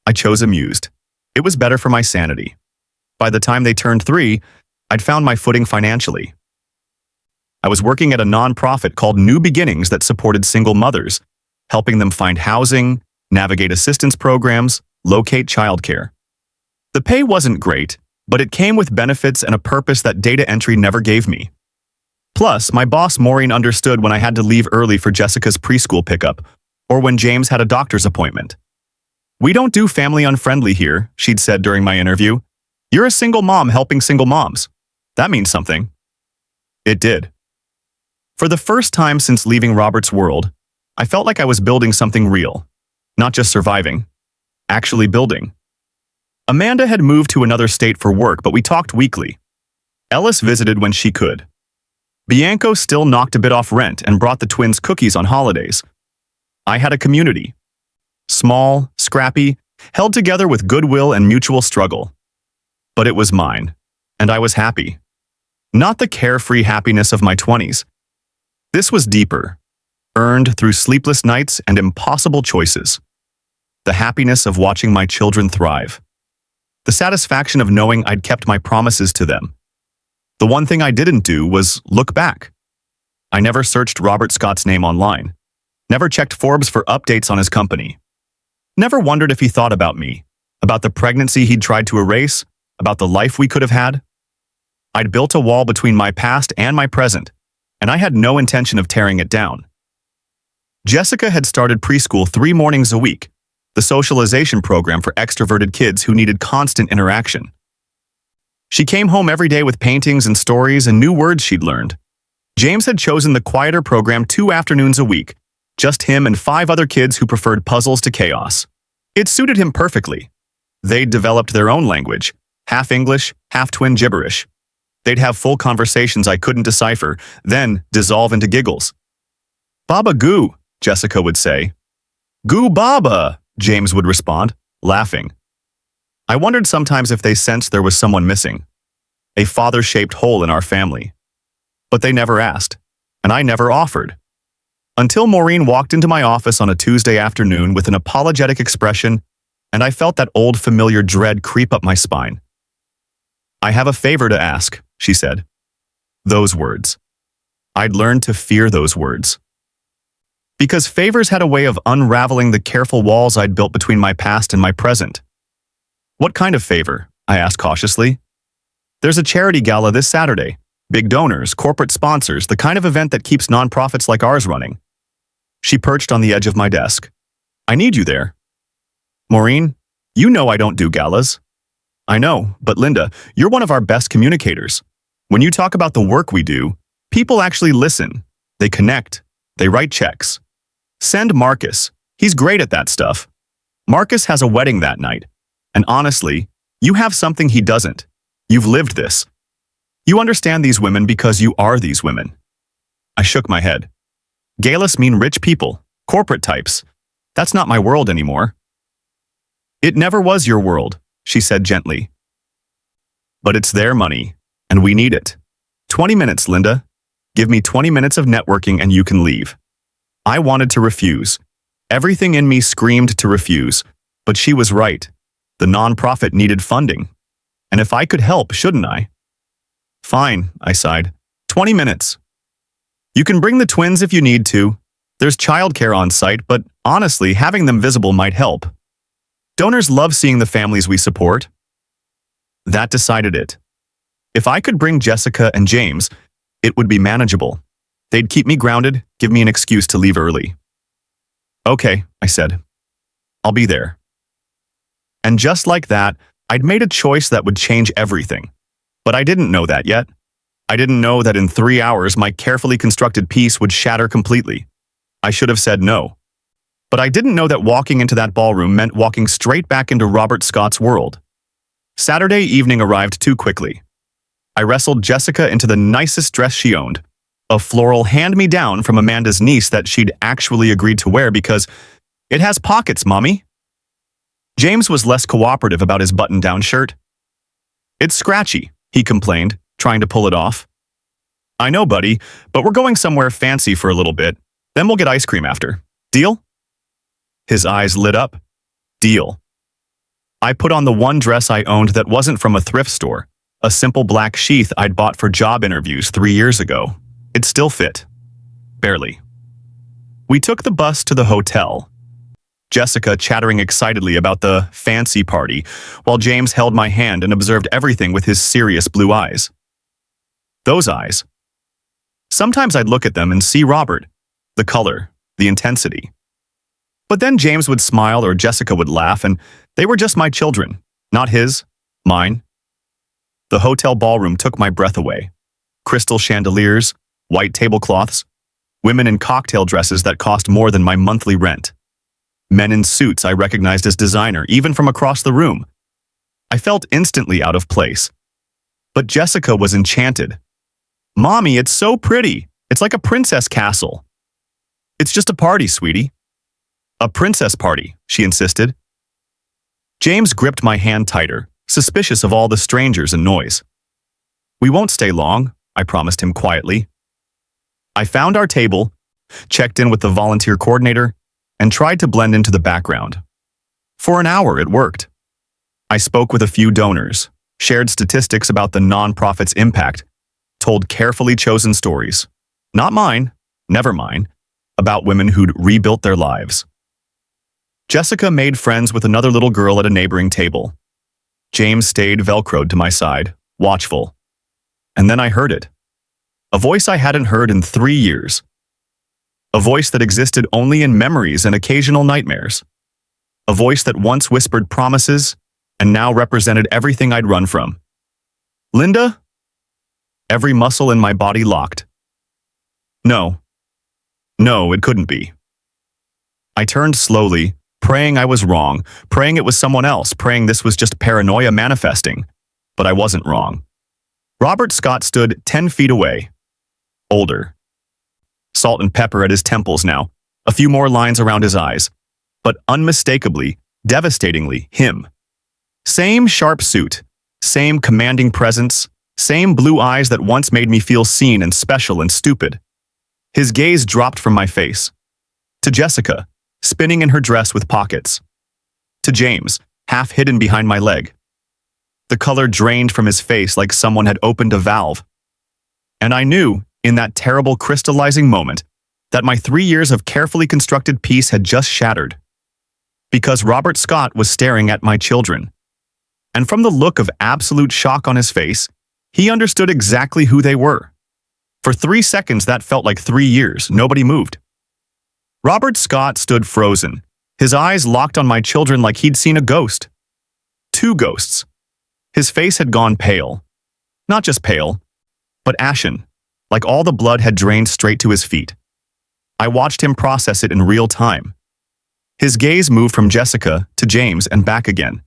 I chose amused. It was better for my sanity. By the time they turned 3, I'd found my footing financially. I was working at a nonprofit called New Beginnings that supported single mothers, helping them find housing, navigate assistance programs, locate childcare. The pay wasn't great, but it came with benefits and a purpose that data entry never gave me. Plus, my boss Maureen understood when I had to leave early for Jessica's preschool pickup, or when James had a doctor's appointment. "We don't do family unfriendly here," she'd said during my interview. "You're a single mom helping single moms. That means something." It did. For the first time since leaving Robert's world, I felt like I was building something real. Not just surviving. Actually building. Amanda had moved to another state for work, but we talked weekly. Ellis visited when she could. Bianco still knocked a bit off rent and brought the twins cookies on holidays. I had a community. Small, scrappy, held together with goodwill and mutual struggle. But it was mine, and I was happy. Not the carefree happiness of my 20s. This was deeper, earned through sleepless nights and impossible choices. The happiness of watching my children thrive. The satisfaction of knowing I'd kept my promises to them. The one thing I didn't do was look back. I never searched Robert Scott's name online. Never checked Forbes for updates on his company. Never wondered if he thought about me, about the pregnancy he'd tried to erase, about the life we could have had. I'd built a wall between my past and my present, and I had no intention of tearing it down. Jessica had started preschool 3 mornings a week, the socialization program for extroverted kids who needed constant interaction. She came home every day with paintings and stories and new words she'd learned. James had chosen the quieter program 2 afternoons a week, just him and 5 other kids who preferred puzzles to chaos. It suited him perfectly. They'd developed their own language, half English, half twin gibberish. They'd have full conversations I couldn't decipher, then dissolve into giggles. "Baba goo," Jessica would say. "Goo baba," James would respond, laughing. I wondered sometimes if they sensed there was someone missing, a father-shaped hole in our family. But they never asked, and I never offered. Until Maureen walked into my office on a Tuesday afternoon with an apologetic expression, and I felt that old familiar dread creep up my spine. "I have a favor to ask," she said. Those words. I'd learned to fear those words. Because favors had a way of unraveling the careful walls I'd built between my past and my present. "What kind of favor?" I asked cautiously. "There's a charity gala this Saturday. Big donors, corporate sponsors, the kind of event that keeps nonprofits like ours running." She perched on the edge of my desk. "I need you there." "Maureen, you know I don't do galas." "I know, but Linda, you're one of our best communicators. When you talk about the work we do, people actually listen. They connect. They write checks. Send Marcus. He's great at that stuff. Marcus has a wedding that night. And honestly, you have something he doesn't. You've lived this. You understand these women because you are these women." I shook my head. "Galas mean rich people, corporate types. That's not my world anymore." "It never was your world," she said gently. "But it's their money, and we need it. 20 minutes, Linda. Give me 20 minutes of networking and you can leave." I wanted to refuse. Everything in me screamed to refuse, but she was right. The nonprofit needed funding. And if I could help, shouldn't I? "Fine," I sighed. 20 minutes. You can bring the twins if you need to. There's childcare on site, but honestly, having them visible might help. Donors love seeing the families we support." That decided it. If I could bring Jessica and James, it would be manageable. They'd keep me grounded, give me an excuse to leave early. "Okay," I said. "I'll be there." And just like that, I'd made a choice that would change everything. But I didn't know that yet. I didn't know that in 3 hours my carefully constructed peace would shatter completely. I should have said no. But I didn't know that walking into that ballroom meant walking straight back into Robert Scott's world. Saturday evening arrived too quickly. I wrestled Jessica into the nicest dress she owned, a floral hand-me-down from Amanda's niece that she'd actually agreed to wear because it has pockets, Mommy. James was less cooperative about his button-down shirt. "It's scratchy," he complained, trying to pull it off. "I know, buddy, but we're going somewhere fancy for a little bit. Then we'll get ice cream after. Deal?" His eyes lit up. Deal. I put on the one dress I owned that wasn't from a thrift store, a simple black sheath I'd bought for job interviews 3 years ago. It still fit. Barely. We took the bus to the hotel. Jessica chattering excitedly about the fancy party, while James held my hand and observed everything with his serious blue eyes. Those eyes. Sometimes I'd look at them and see Robert, the color, the intensity. But then James would smile or Jessica would laugh, and they were just my children, not his, mine. The hotel ballroom took my breath away. Crystal chandeliers, white tablecloths, women in cocktail dresses that cost more than my monthly rent. Men in suits I recognized as designer, even from across the room. I felt instantly out of place. But Jessica was enchanted. "Mommy, it's so pretty. It's like a princess castle." "It's just a party, sweetie." "A princess party," she insisted. James gripped my hand tighter, suspicious of all the strangers and noise. "We won't stay long," I promised him quietly. I found our table, checked in with the volunteer coordinator, and tried to blend into the background. For an hour, it worked. I spoke with a few donors, shared statistics about the nonprofit's impact, told carefully chosen stories, not mine, never mine, about women who'd rebuilt their lives. Jessica made friends with another little girl at a neighboring table. James stayed velcroed to my side, watchful. And then I heard it. A voice I hadn't heard in 3 years. A voice that existed only in memories and occasional nightmares. a voice that once whispered promises and now represented everything I'd run from. Linda? Every muscle in my body locked. No. No, it couldn't be. I turned slowly, praying I was wrong, praying it was someone else, praying this was just paranoia manifesting. But I wasn't wrong. Robert Scott stood 10 feet away. Older. Salt and pepper at his temples now, a few more lines around his eyes. But unmistakably, devastatingly, him. Same sharp suit, same commanding presence, same blue eyes that once made me feel seen and special and stupid. His gaze dropped from my face. To Jessica, spinning in her dress with pockets. To James, half hidden behind my leg. The color drained from his face like someone had opened a valve. And I knew, in that terrible crystallizing moment, that my 3 years of carefully constructed peace had just shattered. Because Robert Scott was staring at my children. And from the look of absolute shock on his face, he understood exactly who they were. For 3 seconds that felt like 3 years, nobody moved. Robert Scott stood frozen, his eyes locked on my children like he'd seen a ghost. 2 ghosts. His face had gone pale. Not just pale, but ashen, like all the blood had drained straight to his feet. I watched him process it in real time. His gaze moved from Jessica to James and back again,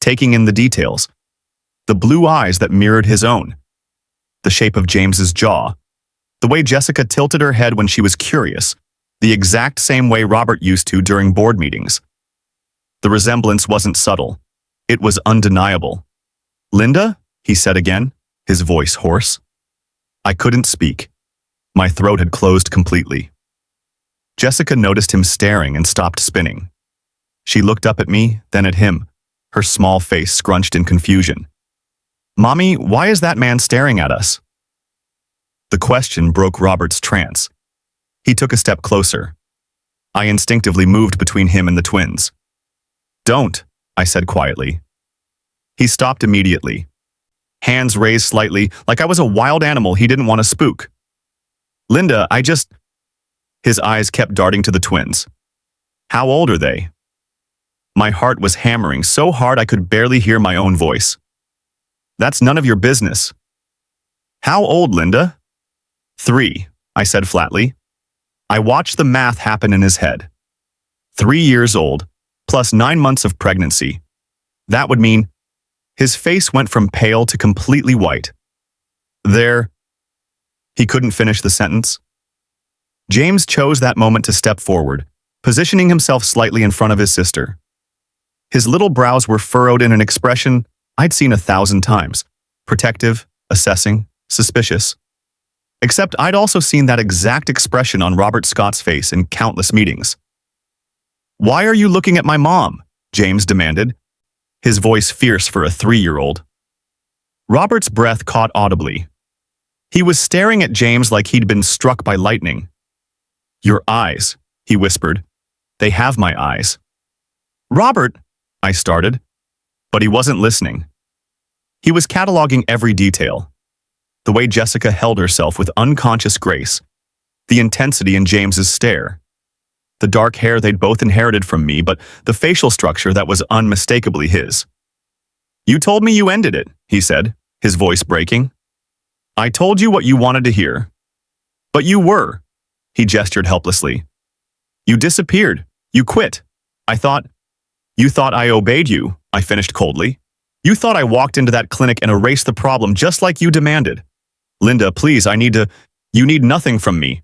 taking in the details. The blue eyes that mirrored his own. The shape of James's jaw. The way Jessica tilted her head when she was curious. The exact same way Robert used to during board meetings. The resemblance wasn't subtle. It was undeniable. Linda? He said again, his voice hoarse. I couldn't speak. My throat had closed completely. Jessica noticed him staring and stopped spinning. She looked up at me, then at him, her small face scrunched in confusion. Mommy, why is that man staring at us? The question broke Robert's trance. He took a step closer. I instinctively moved between him and the twins. Don't, I said quietly. He stopped immediately. Hands raised slightly, like I was a wild animal he didn't want to spook. Linda, His eyes kept darting to the twins. How old are they? My heart was hammering so hard I could barely hear my own voice. That's none of your business. How old, Linda? 3, I said flatly. I watched the math happen in his head. 3 years old, plus 9 months of pregnancy. That would mean his face went from pale to completely white. He couldn't finish the sentence. James chose that moment to step forward, positioning himself slightly in front of his sister. His little brows were furrowed in an expression I'd seen 1,000 times. Protective, assessing, suspicious. Except I'd also seen that exact expression on Robert Scott's face in countless meetings. Why are you looking at my mom? James demanded, his voice fierce for a 3-year-old. Robert's breath caught audibly. He was staring at James like he'd been struck by lightning. Your eyes, he whispered. They have my eyes. Robert, I started, but he wasn't listening. He was cataloging every detail. The way Jessica held herself with unconscious grace, the intensity in James's stare, the dark hair they'd both inherited from me, but the facial structure that was unmistakably his. You told me you ended it, he said, his voice breaking. I told you what you wanted to hear. But you were, he gestured helplessly. You disappeared. You quit. You thought I obeyed you, I finished coldly. You thought I walked into that clinic and erased the problem just like you demanded. Linda, please, you need nothing from me.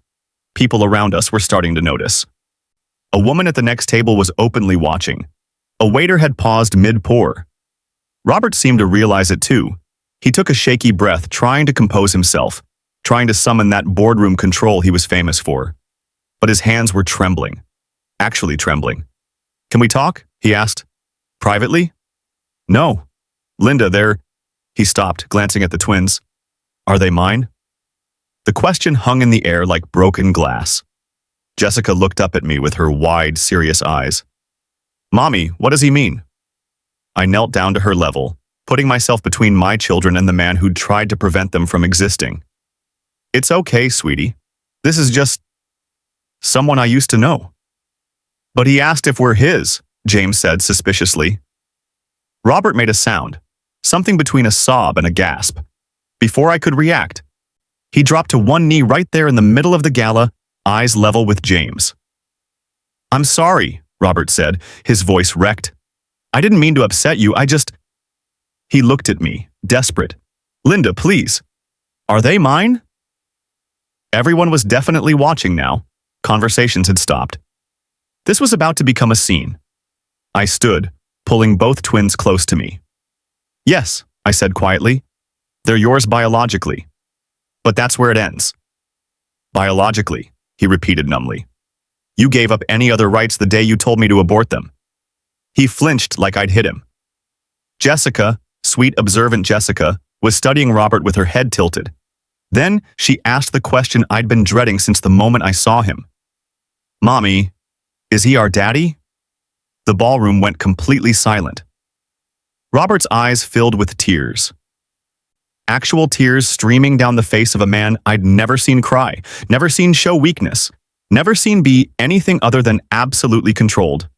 People around us were starting to notice. A woman at the next table was openly watching. A waiter had paused mid-pour. Robert seemed to realize it too. He took a shaky breath, trying to compose himself, trying to summon that boardroom control he was famous for. But his hands were trembling. Actually trembling. Can we talk? He asked. Privately? No. Linda, He stopped, glancing at the twins. Are they mine? The question hung in the air like broken glass. Jessica looked up at me with her wide, serious eyes. Mommy, what does he mean? I knelt down to her level, putting myself between my children and the man who'd tried to prevent them from existing. It's okay, sweetie. This is just someone I used to know. But he asked if we're his, James said suspiciously. Robert made a sound, something between a sob and a gasp. Before I could react, he dropped to one knee right there in the middle of the gala, eyes level with James. "I'm sorry," Robert said, his voice wrecked. "I didn't mean to upset you, I just—" He looked at me, desperate. "Linda, please. Are they mine?" Everyone was definitely watching now. Conversations had stopped. This was about to become a scene. I stood, pulling both twins close to me. "Yes," I said quietly. "They're yours biologically. But that's where it ends." "Biologically," he repeated numbly. "You gave up any other rights the day you told me to abort them." He flinched like I'd hit him. Jessica, sweet observant Jessica, was studying Robert with her head tilted. Then she asked the question I'd been dreading since the moment I saw him. "Mommy, is he our daddy?" The ballroom went completely silent. Robert's eyes filled with tears. Actual tears streaming down the face of a man I'd never seen cry, never seen show weakness, never seen be anything other than absolutely controlled.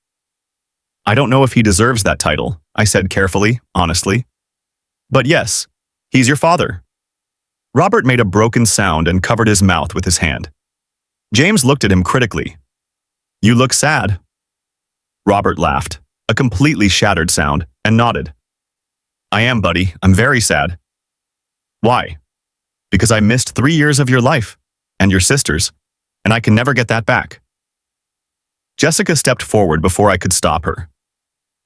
"I don't know if he deserves that title," I said carefully, honestly. "But yes, he's your father." Robert made a broken sound and covered his mouth with his hand. James looked at him critically. "You look sad." Robert laughed, a completely shattered sound, and nodded. "I am, buddy. I'm very sad." "Why?" "Because I missed 3 years of your life, and your sister's, and I can never get that back." Jessica stepped forward before I could stop her.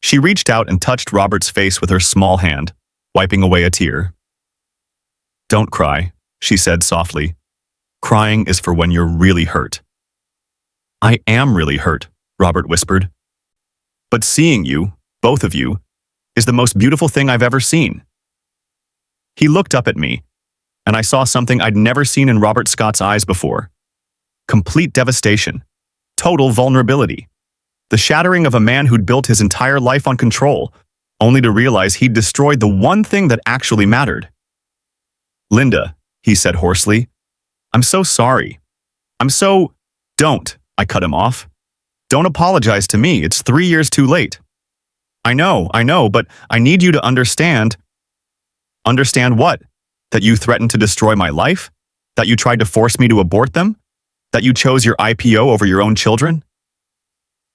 She reached out and touched Robert's face with her small hand, wiping away a tear. "Don't cry," she said softly. "Crying is for when you're really hurt." "I am really hurt," Robert whispered. "But seeing you, both of you, is the most beautiful thing I've ever seen." He looked up at me, and I saw something I'd never seen in Robert Scott's eyes before. Complete devastation. Total vulnerability. The shattering of a man who'd built his entire life on control, only to realize he'd destroyed the one thing that actually mattered. "Linda," he said hoarsely, "I'm so sorry. Don't," I cut him off. "Don't apologize to me, it's 3 years too late." I know, but I need you to understand." "Understand what? That you threatened to destroy my life? That you tried to force me to abort them? That you chose your IPO over your own children?"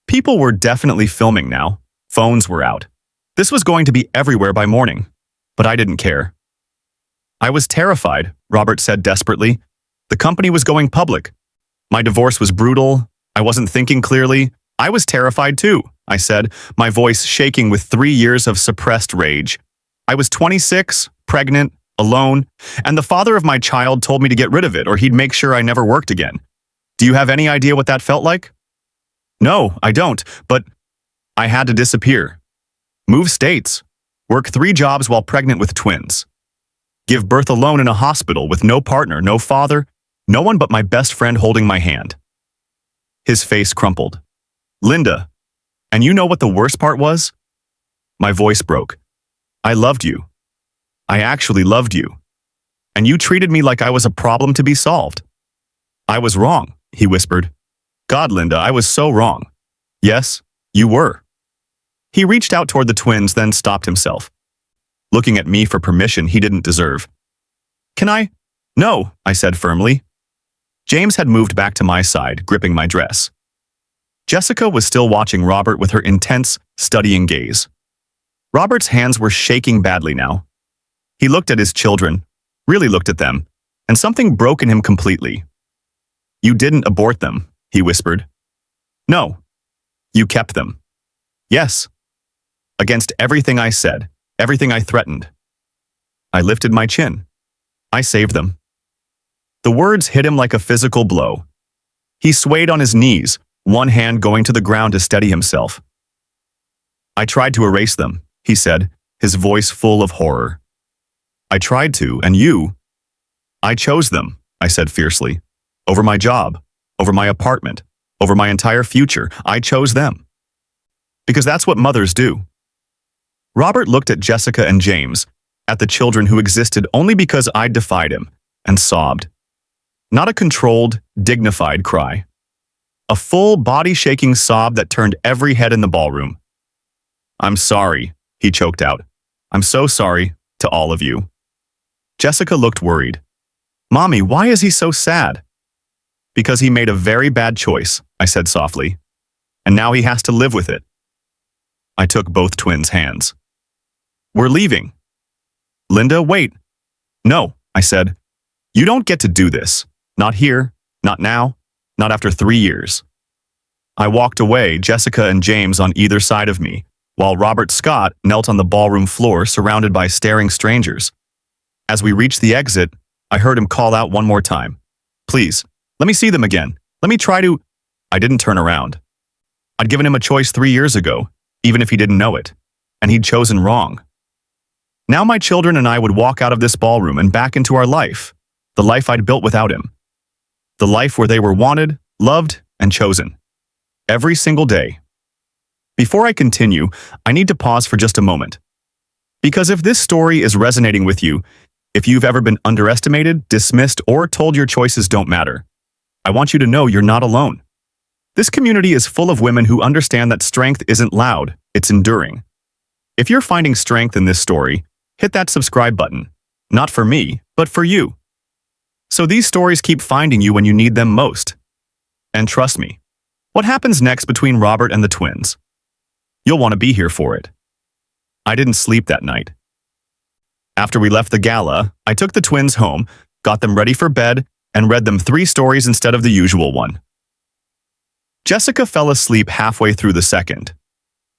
People were definitely filming now. Phones were out. This was going to be everywhere by morning, but I didn't care. "I was terrified," Robert said desperately. "The company was going public. My divorce was brutal. I wasn't thinking clearly. I was terrified too," I said, my voice shaking with 3 years of suppressed rage. "I was 26, pregnant, alone, and the father of my child told me to get rid of it or he'd make sure I never worked again. Do you have any idea what that felt like?" "No, I don't, but I had to disappear. Move states. Work 3 jobs while pregnant with twins. Give birth alone in a hospital with no partner, no father, no one but my best friend holding my hand." His face crumpled. "Linda, and you know what the worst part was?" My voice broke. "I loved you. I actually loved you. And you treated me like I was a problem to be solved." "I was wrong," he whispered. "God, Linda, I was so wrong." "Yes, you were." He reached out toward the twins, then stopped himself, looking at me for permission he didn't deserve. "Can I?" "No," I said firmly. James had moved back to my side, gripping my dress. Jessica was still watching Robert with her intense, studying gaze. Robert's hands were shaking badly now. He looked at his children, really looked at them, and something broke in him completely. "You didn't abort them," he whispered. "No. You kept them." "Yes." Against everything I said, everything I threatened. I lifted my chin. "I saved them." The words hit him like a physical blow. He swayed on his knees, one hand going to the ground to steady himself. "I tried to erase them," he said, his voice full of horror. "I tried to, and you—" "I chose them," I said fiercely. "Over my job, over my apartment, over my entire future. I chose them. Because that's what mothers do." Robert looked at Jessica and James, at the children who existed only because I'd defied him, and sobbed. Not a controlled, dignified cry. A full, body-shaking sob that turned every head in the ballroom. I'm sorry, he choked out. I'm so sorry to all of you. Jessica looked worried. Mommy, why is he so sad? Because he made a very bad choice, I said softly. And now he has to live with it. I took both twins' hands. We're leaving. Linda, wait. No, I said. You don't get to do this. Not here, not now, not after 3 years. I walked away, Jessica and James on either side of me, while Robert Scott knelt on the ballroom floor surrounded by staring strangers. As we reached the exit, I heard him call out one more time. Please, let me see them again. Let me try to… I didn't turn around. I'd given him a choice 3 years ago, even if he didn't know it, and he'd chosen wrong. Now my children and I would walk out of this ballroom and back into our life, the life I'd built without him. The life where they were wanted, loved, and chosen. Every single day. Before I continue, I need to pause for just a moment. Because if this story is resonating with you, if you've ever been underestimated, dismissed, or told your choices don't matter, I want you to know you're not alone. This community is full of women who understand that strength isn't loud, it's enduring. If you're finding strength in this story, hit that subscribe button. Not for me, but for you. So these stories keep finding you when you need them most. And trust me, what happens next between Robert and the twins? You'll want to be here for it. I didn't sleep that night. After we left the gala, I took the twins home, got them ready for bed, and read them 3 stories instead of the usual one. Jessica fell asleep halfway through the second.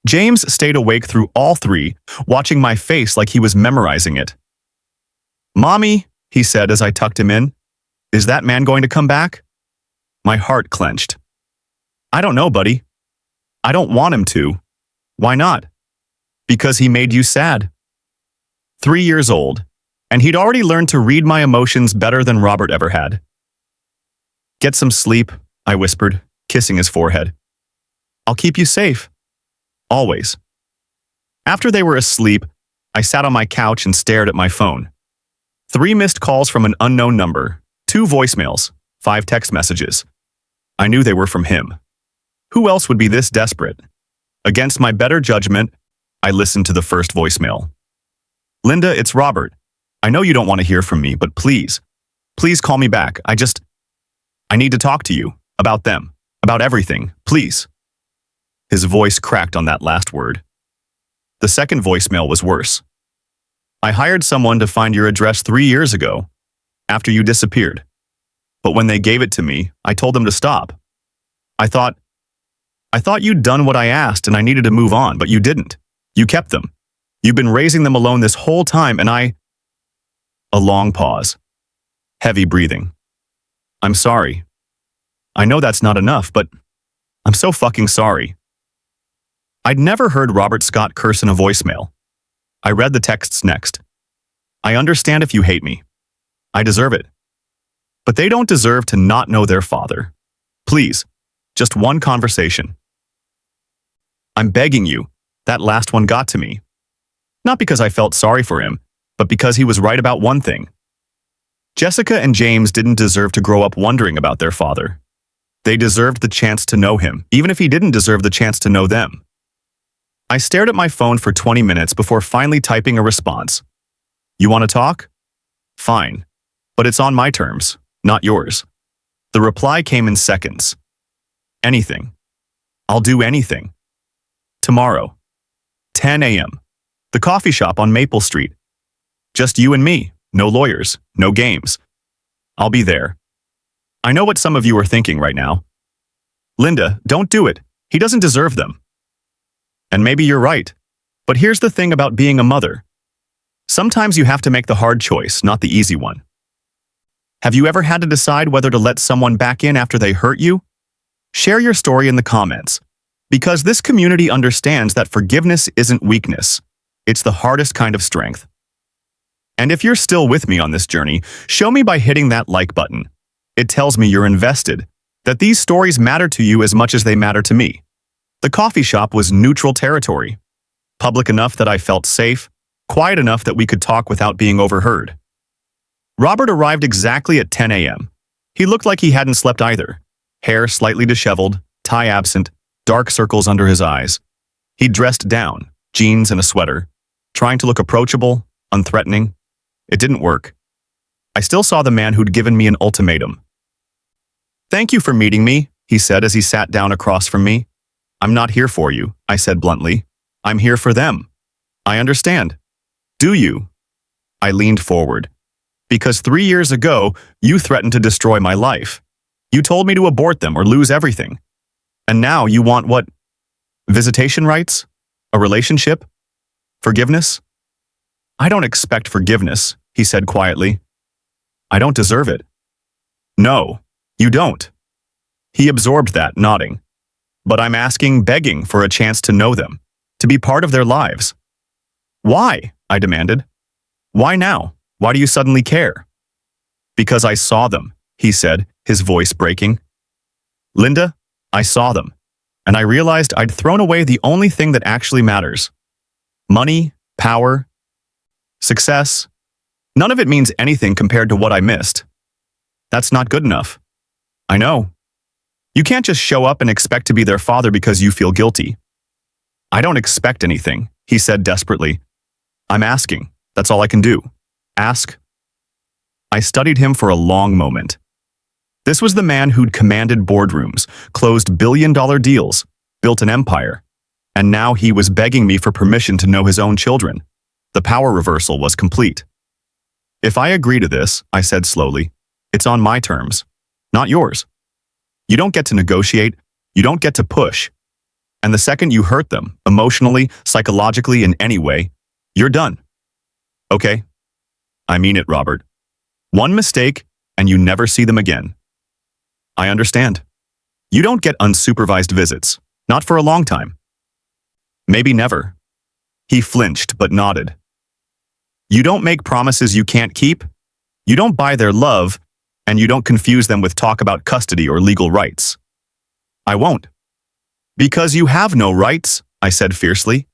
James stayed awake through all 3, watching my face like he was memorizing it. Mommy, he said as I tucked him in, is that man going to come back? My heart clenched. I don't know, buddy. I don't want him to. Why not? Because he made you sad. 3 years old, and he'd already learned to read my emotions better than Robert ever had. Get some sleep, I whispered, kissing his forehead. I'll keep you safe. Always. After they were asleep, I sat on my couch and stared at my phone. 3 missed calls from an unknown number, 2 voicemails, 5 text messages. I knew they were from him. Who else would be this desperate? Against my better judgment, I listened to the first voicemail. Linda, it's Robert. I know you don't want to hear from me, but please call me back. I need to talk to you. About them. About everything. Please. His voice cracked on that last word. The second voicemail was worse. I hired someone to find your address 3 years ago, after you disappeared. But when they gave it to me, I told them to stop. I thought you'd done what I asked and I needed to move on, but you didn't. You kept them. You've been raising them alone this whole time and A long pause. Heavy breathing. I'm sorry. I know that's not enough, but I'm so fucking sorry. I'd never heard Robert Scott curse in a voicemail. I read the texts next. I understand if you hate me. I deserve it. But they don't deserve to not know their father. Please, just one conversation. I'm begging you. That last one got to me. Not because I felt sorry for him, but because he was right about one thing. Jessica and James didn't deserve to grow up wondering about their father. They deserved the chance to know him, even if he didn't deserve the chance to know them. I stared at my phone for 20 minutes before finally typing a response. You want to talk? Fine. But it's on my terms, not yours. The reply came in seconds. Anything. I'll do anything. Tomorrow. 10 a.m. The coffee shop on Maple Street. Just you and me. No lawyers. No games. I'll be there. I know what some of you are thinking right now. Linda, don't do it. He doesn't deserve them. And maybe you're right. But here's the thing about being a mother. Sometimes you have to make the hard choice, not the easy one. Have you ever had to decide whether to let someone back in after they hurt you? Share your story in the comments. Because this community understands that forgiveness isn't weakness. It's the hardest kind of strength. And if you're still with me on this journey, show me by hitting that like button. It tells me you're invested, that these stories matter to you as much as they matter to me. The coffee shop was neutral territory. Public enough that I felt safe, quiet enough that we could talk without being overheard. Robert arrived exactly at 10 a.m. He looked like he hadn't slept either. Hair slightly disheveled, tie absent, dark circles under his eyes. He dressed down, jeans and a sweater, trying to look approachable, unthreatening. It didn't work. I still saw the man who'd given me an ultimatum. "Thank you for meeting me," he said as he sat down across from me. "I'm not here for you," I said bluntly. "I'm here for them." "I understand." "Do you?" I leaned forward. "Because 3 years ago, you threatened to destroy my life. You told me to abort them or lose everything. And now you want what? Visitation rights? A relationship? Forgiveness?" "I don't expect forgiveness," he said quietly. "I don't deserve it." "No, you don't." He absorbed that, nodding. "But I'm asking, begging for a chance to know them, to be part of their lives." "Why?" I demanded. "Why now? Why do you suddenly care?" "Because I saw them," he said, his voice breaking. "Linda, I saw them, and I realized I'd thrown away the only thing that actually matters. Money, power, success. None of it means anything compared to what I missed. That's not good enough. I know. You can't just show up and expect to be their father because you feel guilty." "I don't expect anything," he said desperately. "I'm asking. That's all I can do. Ask." I studied him for a long moment. This was the man who'd commanded boardrooms, closed billion-dollar deals, built an empire, and now he was begging me for permission to know his own children. The power reversal was complete. "If I agree to this," I said slowly, "it's on my terms, not yours. You don't get to negotiate, you don't get to push. And the second you hurt them, emotionally, psychologically, in any way, you're done." "Okay. I mean it, Robert. One mistake, and you never see them again." "I understand. You don't get unsupervised visits, not for a long time." "Maybe never." He flinched but nodded. "You don't make promises you can't keep, you don't buy their love, and you don't confuse them with talk about custody or legal rights." "I won't." "Because you have no rights," I said fiercely.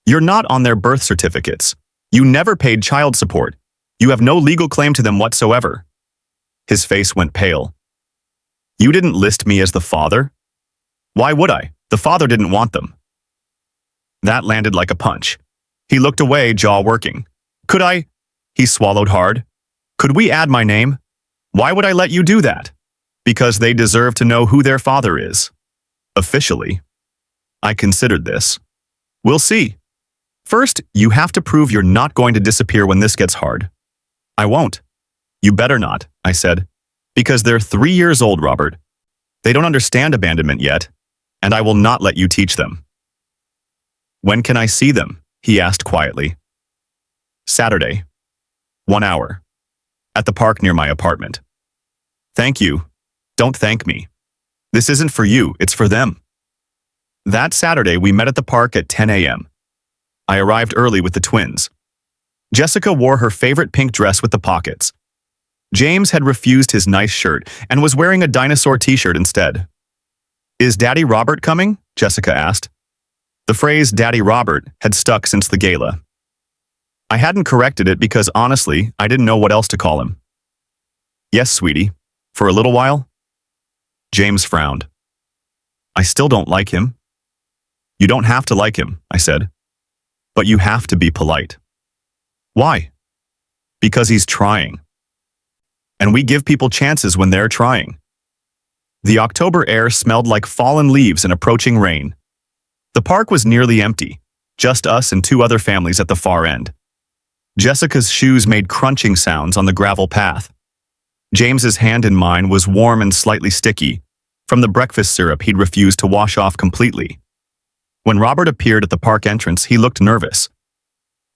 "You're not on their birth certificates. You never paid child support. You have no legal claim to them whatsoever." His face went pale. "You didn't list me as the father?" "Why would I? The father didn't want them." That landed like a punch. He looked away, jaw working. "Could I?" He swallowed hard. "Could we add my name? Why would I let you do that?" "Because they deserve to know who their father is. Officially." I considered this. "We'll see. First, you have to prove you're not going to disappear when this gets hard." "I won't." "You better not," I said. "Because they're 3 years old, Robert. They don't understand abandonment yet, and I will not let you teach them." "When can I see them?" he asked quietly. "Saturday. 1 hour. At the park near my apartment." "Thank you. Don't thank me. This isn't for you, it's for them." That Saturday, we met at the park at 10 a.m. I arrived early with the twins. Jessica wore her favorite pink dress with the pockets. James had refused his nice shirt and was wearing a dinosaur t-shirt instead. "Is Daddy Robert coming?" Jessica asked. The phrase Daddy Robert had stuck since the gala. I hadn't corrected it because honestly, I didn't know what else to call him. "Yes, sweetie. For a little while?" James frowned. "I still don't like him." "You don't have to like him," I said. "But you have to be polite." "Why?" "Because he's trying. And we give people chances when they're trying." The October air smelled like fallen leaves and approaching rain. The park was nearly empty, just us and 2 other families at the far end. Jessica's shoes made crunching sounds on the gravel path. James's hand in mine was warm and slightly sticky, from the breakfast syrup he'd refused to wash off completely. When Robert appeared at the park entrance, he looked nervous.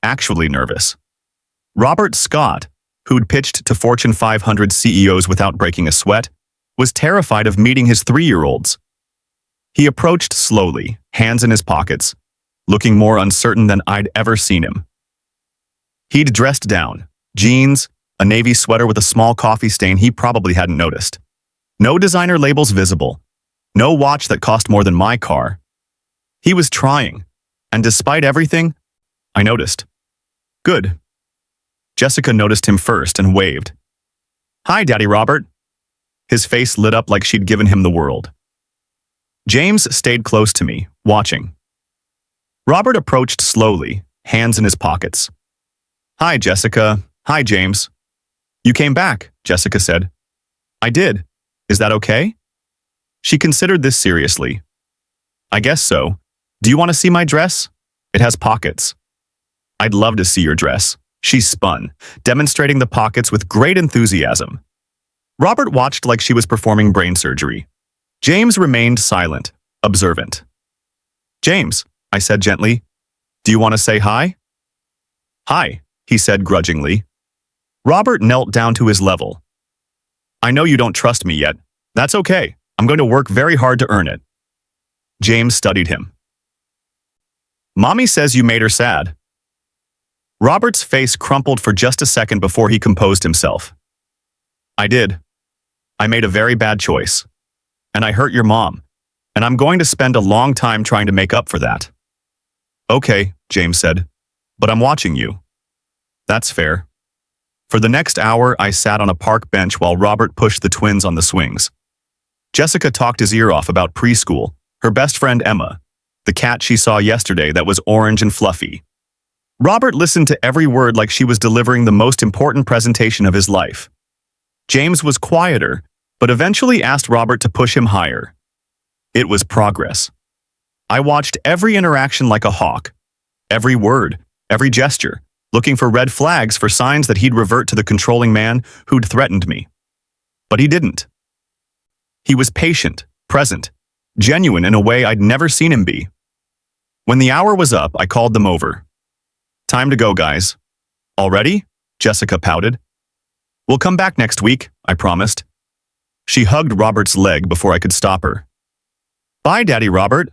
Actually nervous. Robert Scott, who'd pitched to Fortune 500 CEOs without breaking a sweat, was terrified of meeting his 3-year-olds. He approached slowly, hands in his pockets, looking more uncertain than I'd ever seen him. He'd dressed down, jeans, a navy sweater with a small coffee stain he probably hadn't noticed. No designer labels visible, no watch that cost more than my car. He was trying, and despite everything, I noticed. "Good." Jessica noticed him first and waved. "Hi, Daddy Robert." His face lit up like she'd given him the world. James stayed close to me, watching. Robert approached slowly, hands in his pockets. "Hi, Jessica. Hi, James." "You came back," Jessica said. "I did. Is that okay?" She considered this seriously. "I guess so. Do you want to see my dress? It has pockets." "I'd love to see your dress." She spun, demonstrating the pockets with great enthusiasm. Robert watched like she was performing brain surgery. James remained silent, observant. "James," I said gently, "do you want to say hi?" "Hi," he said grudgingly. Robert knelt down to his level. "I know you don't trust me yet. That's okay. I'm going to work very hard to earn it." James studied him. "Mommy says you made her sad." Robert's face crumpled for just a second before he composed himself. "I did. I made a very bad choice. And I hurt your mom. And I'm going to spend a long time trying to make up for that." "Okay," James said, "but I'm watching you." "That's fair." For the next hour, I sat on a park bench while Robert pushed the twins on the swings. Jessica talked his ear off about preschool, her best friend Emma, the cat she saw yesterday that was orange and fluffy. Robert listened to every word like she was delivering the most important presentation of his life. James was quieter, but eventually asked Robert to push him higher. It was progress. I watched every interaction like a hawk, every word, every gesture, looking for red flags for signs that he'd revert to the controlling man who'd threatened me. But he didn't. He was patient, present, genuine in a way I'd never seen him be. When the hour was up, I called them over. "Time to go, guys." "Already?" Jessica pouted. "We'll come back next week," I promised. She hugged Robert's leg before I could stop her. "Bye, Daddy Robert."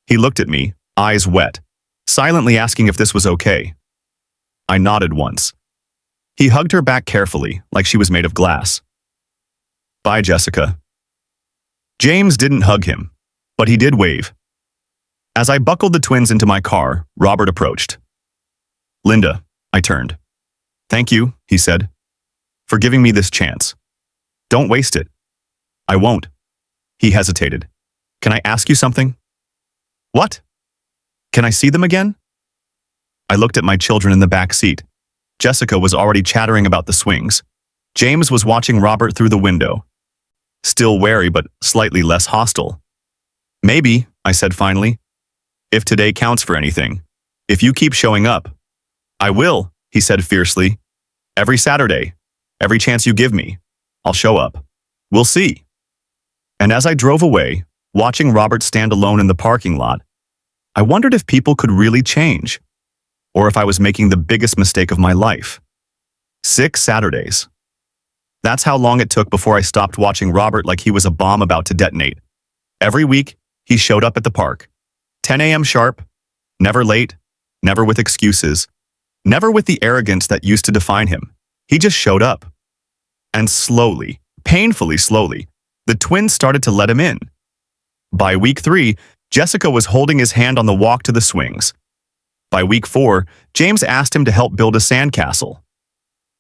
He looked at me, eyes wet, silently asking if this was okay. I nodded once. He hugged her back carefully, like she was made of glass. "Bye, Jessica." James didn't hug him, but he did wave. As I buckled the twins into my car, Robert approached. "Linda," I turned. "Thank you," he said, "for giving me this chance. Don't waste it." "I won't." He hesitated. "Can I ask you something?" "What?" "Can I see them again?" I looked at my children in the back seat. Jessica was already chattering about the swings. James was watching Robert through the window. Still wary, but slightly less hostile. "Maybe," I said finally. "If today counts for anything. If you keep showing up." "I will," he said fiercely. "Every Saturday. Every chance you give me. I'll show up. We'll see." And as I drove away, watching Robert stand alone in the parking lot, I wondered if people could really change, or if I was making the biggest mistake of my life. 6 Saturdays. That's how long it took before I stopped watching Robert like he was a bomb about to detonate. Every week, he showed up at the park. 10 a.m. sharp, never late, never with excuses, never with the arrogance that used to define him. He just showed up. And slowly, painfully slowly, the twins started to let him in. By week 3, Jessica was holding his hand on the walk to the swings. By week 4, James asked him to help build a sandcastle.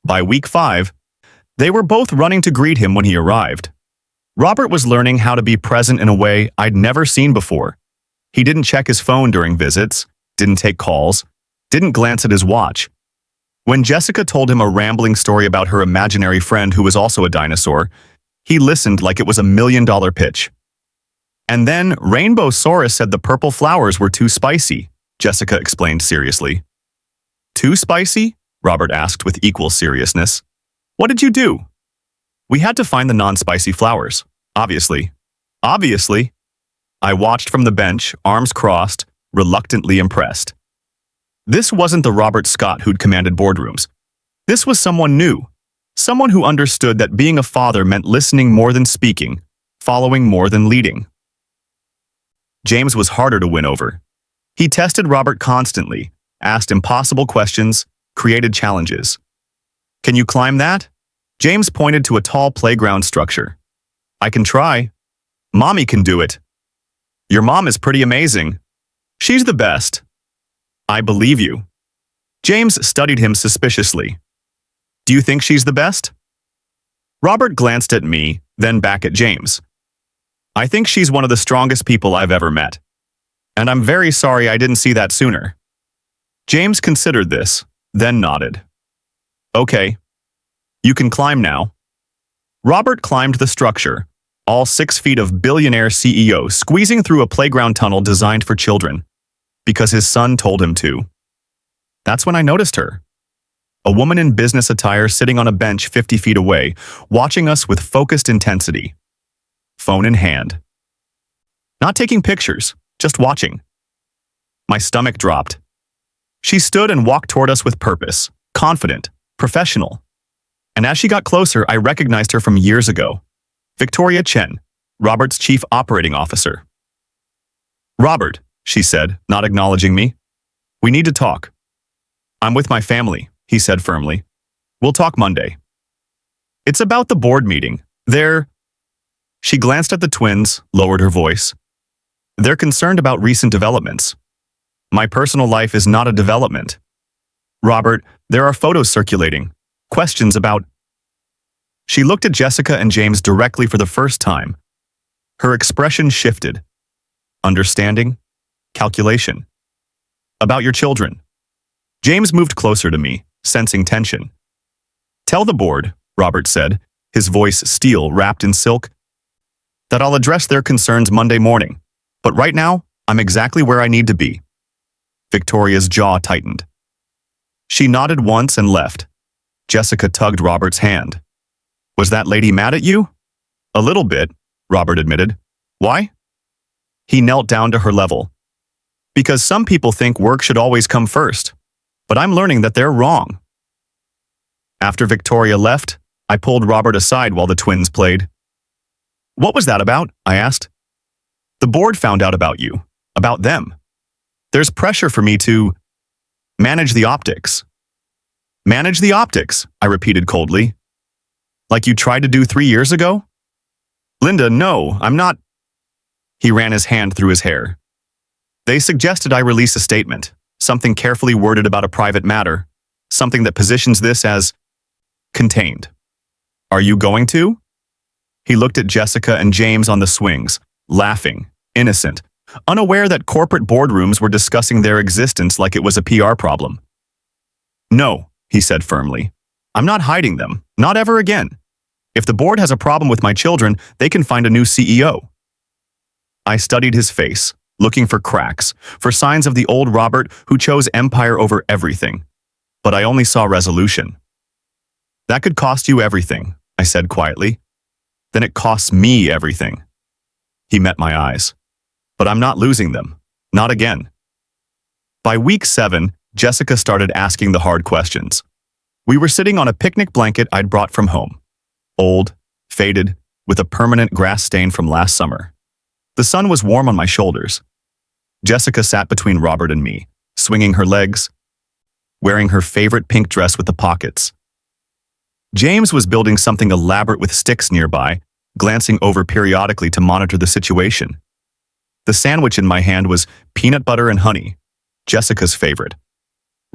By week 5, they were both running to greet him when he arrived. Robert was learning how to be present in a way I'd never seen before. He didn't check his phone during visits, didn't take calls, didn't glance at his watch. When Jessica told him a rambling story about her imaginary friend who was also a dinosaur, he listened like it was $1 million pitch. And then Rainbow Saurus said the purple flowers were too spicy, Jessica explained seriously. "Too spicy?" Robert asked with equal seriousness. "What did you do?" "We had to find the non-spicy flowers, obviously." "Obviously?" I watched from the bench, arms crossed, reluctantly impressed. This wasn't the Robert Scott who'd commanded boardrooms. This was someone new, someone who understood that being a father meant listening more than speaking, following more than leading. James was harder to win over. He tested Robert constantly, asked impossible questions, created challenges. "Can you climb that?" James pointed to a tall playground structure. "I can try." "Mommy can do it." "Your mom is pretty amazing." "She's the best." "I believe you." James studied him suspiciously. "Do you think she's the best?" Robert glanced at me, then back at James. "I think she's one of the strongest people I've ever met." And I'm very sorry I didn't see that sooner. James considered this, then nodded. Okay. You can climb now. Robert climbed the structure, all 6 feet of billionaire CEO squeezing through a playground tunnel designed for children, because his son told him to. That's when I noticed her. A woman in business attire sitting on a bench 50 feet away, watching us with focused intensity. Phone in hand. Not taking pictures, just watching. My stomach dropped. She stood and walked toward us with purpose, confident, professional. And as she got closer, I recognized her from years ago. Victoria Chen, Robert's chief operating officer. Robert, she said, not acknowledging me. We need to talk. I'm with my family, he said firmly. We'll talk Monday. It's about the board meeting. She glanced at the twins, lowered her voice. They're concerned about recent developments. My personal life is not a development. Robert, there are photos circulating. Questions about... She looked at Jessica and James directly for the first time. Her expression shifted. Understanding? Calculation. About your children. James moved closer to me, sensing tension. Tell the board, Robert said, his voice steel wrapped in silk, that I'll address their concerns Monday morning. But right now, I'm exactly where I need to be. Victoria's jaw tightened. She nodded once and left. Jessica tugged Robert's hand. Was that lady mad at you? A little bit, Robert admitted. Why? He knelt down to her level. Because some people think work should always come first. But I'm learning that they're wrong. After Victoria left, I pulled Robert aside while the twins played. What was that about? I asked. The board found out about you, about them. There's pressure for me to manage the optics. Manage the optics, I repeated coldly. Like you tried to do 3 years ago? Linda, no, I'm not. He ran his hand through his hair. They suggested I release a statement, something carefully worded about a private matter, something that positions this as contained. Are you going to? He looked at Jessica and James on the swings, laughing, innocent, unaware that corporate boardrooms were discussing their existence like it was a PR problem. No, he said firmly. I'm not hiding them, not ever again. If the board has a problem with my children, they can find a new CEO. I studied his face, looking for cracks, for signs of the old Robert who chose empire over everything. But I only saw resolution. That could cost you everything, I said quietly. Then it costs me everything. He met my eyes. But I'm not losing them. Not again. By week 7, Jessica started asking the hard questions. We were sitting on a picnic blanket I'd brought from home. Old, faded, with a permanent grass stain from last summer. The sun was warm on my shoulders. Jessica sat between Robert and me, swinging her legs, wearing her favorite pink dress with the pockets. James was building something elaborate with sticks nearby, glancing over periodically to monitor the situation. The sandwich in my hand was peanut butter and honey, Jessica's favorite.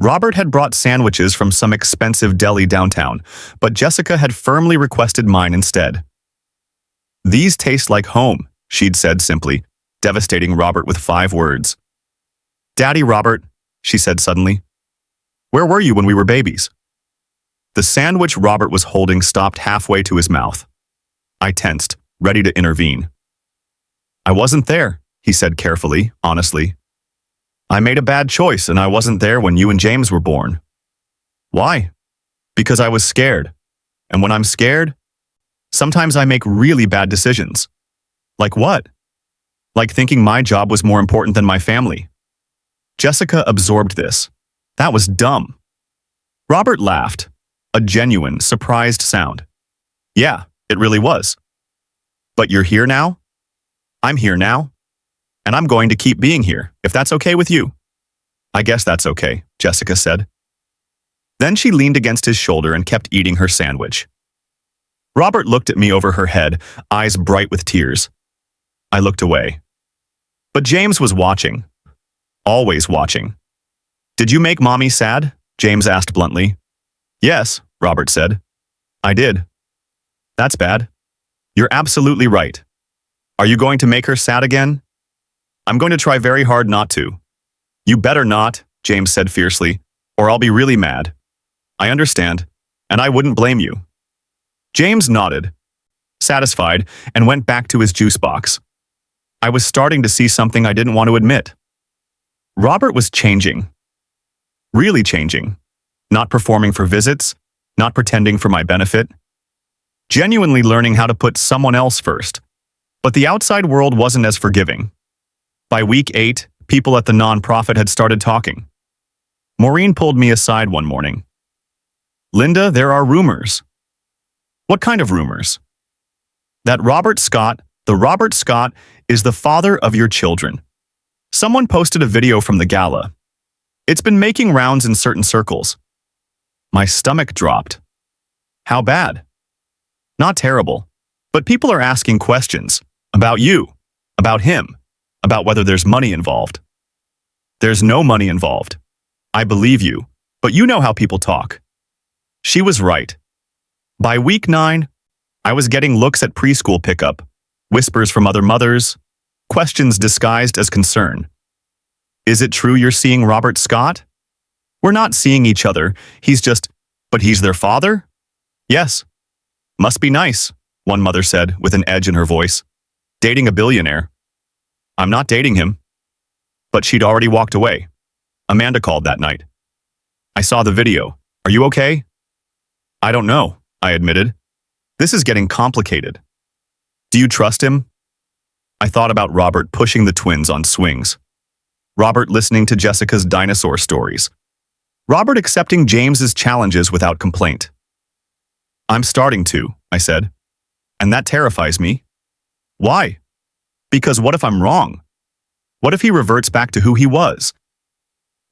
Robert had brought sandwiches from some expensive deli downtown, but Jessica had firmly requested mine instead. These taste like home, she'd said simply, devastating Robert with 5 words. Daddy Robert, she said suddenly. Where were you when we were babies? The sandwich Robert was holding stopped halfway to his mouth. I tensed, ready to intervene. I wasn't there, he said carefully, honestly. I made a bad choice and I wasn't there when you and James were born. Why? Because I was scared. And when I'm scared, sometimes I make really bad decisions. Like what? Like thinking my job was more important than my family. Jessica absorbed this. That was dumb. Robert laughed, a genuine, surprised sound. Yeah, it really was. But you're here now? I'm here now. And I'm going to keep being here, if that's okay with you. I guess that's okay, Jessica said. Then she leaned against his shoulder and kept eating her sandwich. Robert looked at me over her head, eyes bright with tears. I looked away. But James was watching. Always watching. Did you make Mommy sad? James asked bluntly. Yes, Robert said. I did. That's bad. You're absolutely right. Are you going to make her sad again? I'm going to try very hard not to. You better not, James said fiercely, or I'll be really mad. I understand, and I wouldn't blame you. James nodded, satisfied, and went back to his juice box. I was starting to see something I didn't want to admit. Robert was changing. Really changing. Not performing for visits, not pretending for my benefit. Genuinely learning how to put someone else first. But the outside world wasn't as forgiving. By week 8, people at the nonprofit had started talking. Maureen pulled me aside one morning. Linda, there are rumors. What kind of rumors? That Robert Scott, the Robert Scott, is the father of your children. Someone posted a video from the gala. It's been making rounds in certain circles. My stomach dropped. How bad? Not terrible, but people are asking questions about you, about him, about whether there's money involved. There's no money involved. I believe you, but you know how people talk. She was right. By week 9, I was getting looks at preschool pickup, whispers from other mothers, questions disguised as concern. Is it true you're seeing Robert Scott? We're not seeing each other. But he's their father? Yes. Must be nice, one mother said with an edge in her voice. Dating a billionaire. I'm not dating him. But she'd already walked away. Amanda called that night. I saw the video. Are you okay? I don't know, I admitted. This is getting complicated. Do you trust him? I thought about Robert pushing the twins on swings. Robert listening to Jessica's dinosaur stories. Robert accepting James's challenges without complaint. I'm starting to, I said. And that terrifies me. Why? Because what if I'm wrong? What if he reverts back to who he was?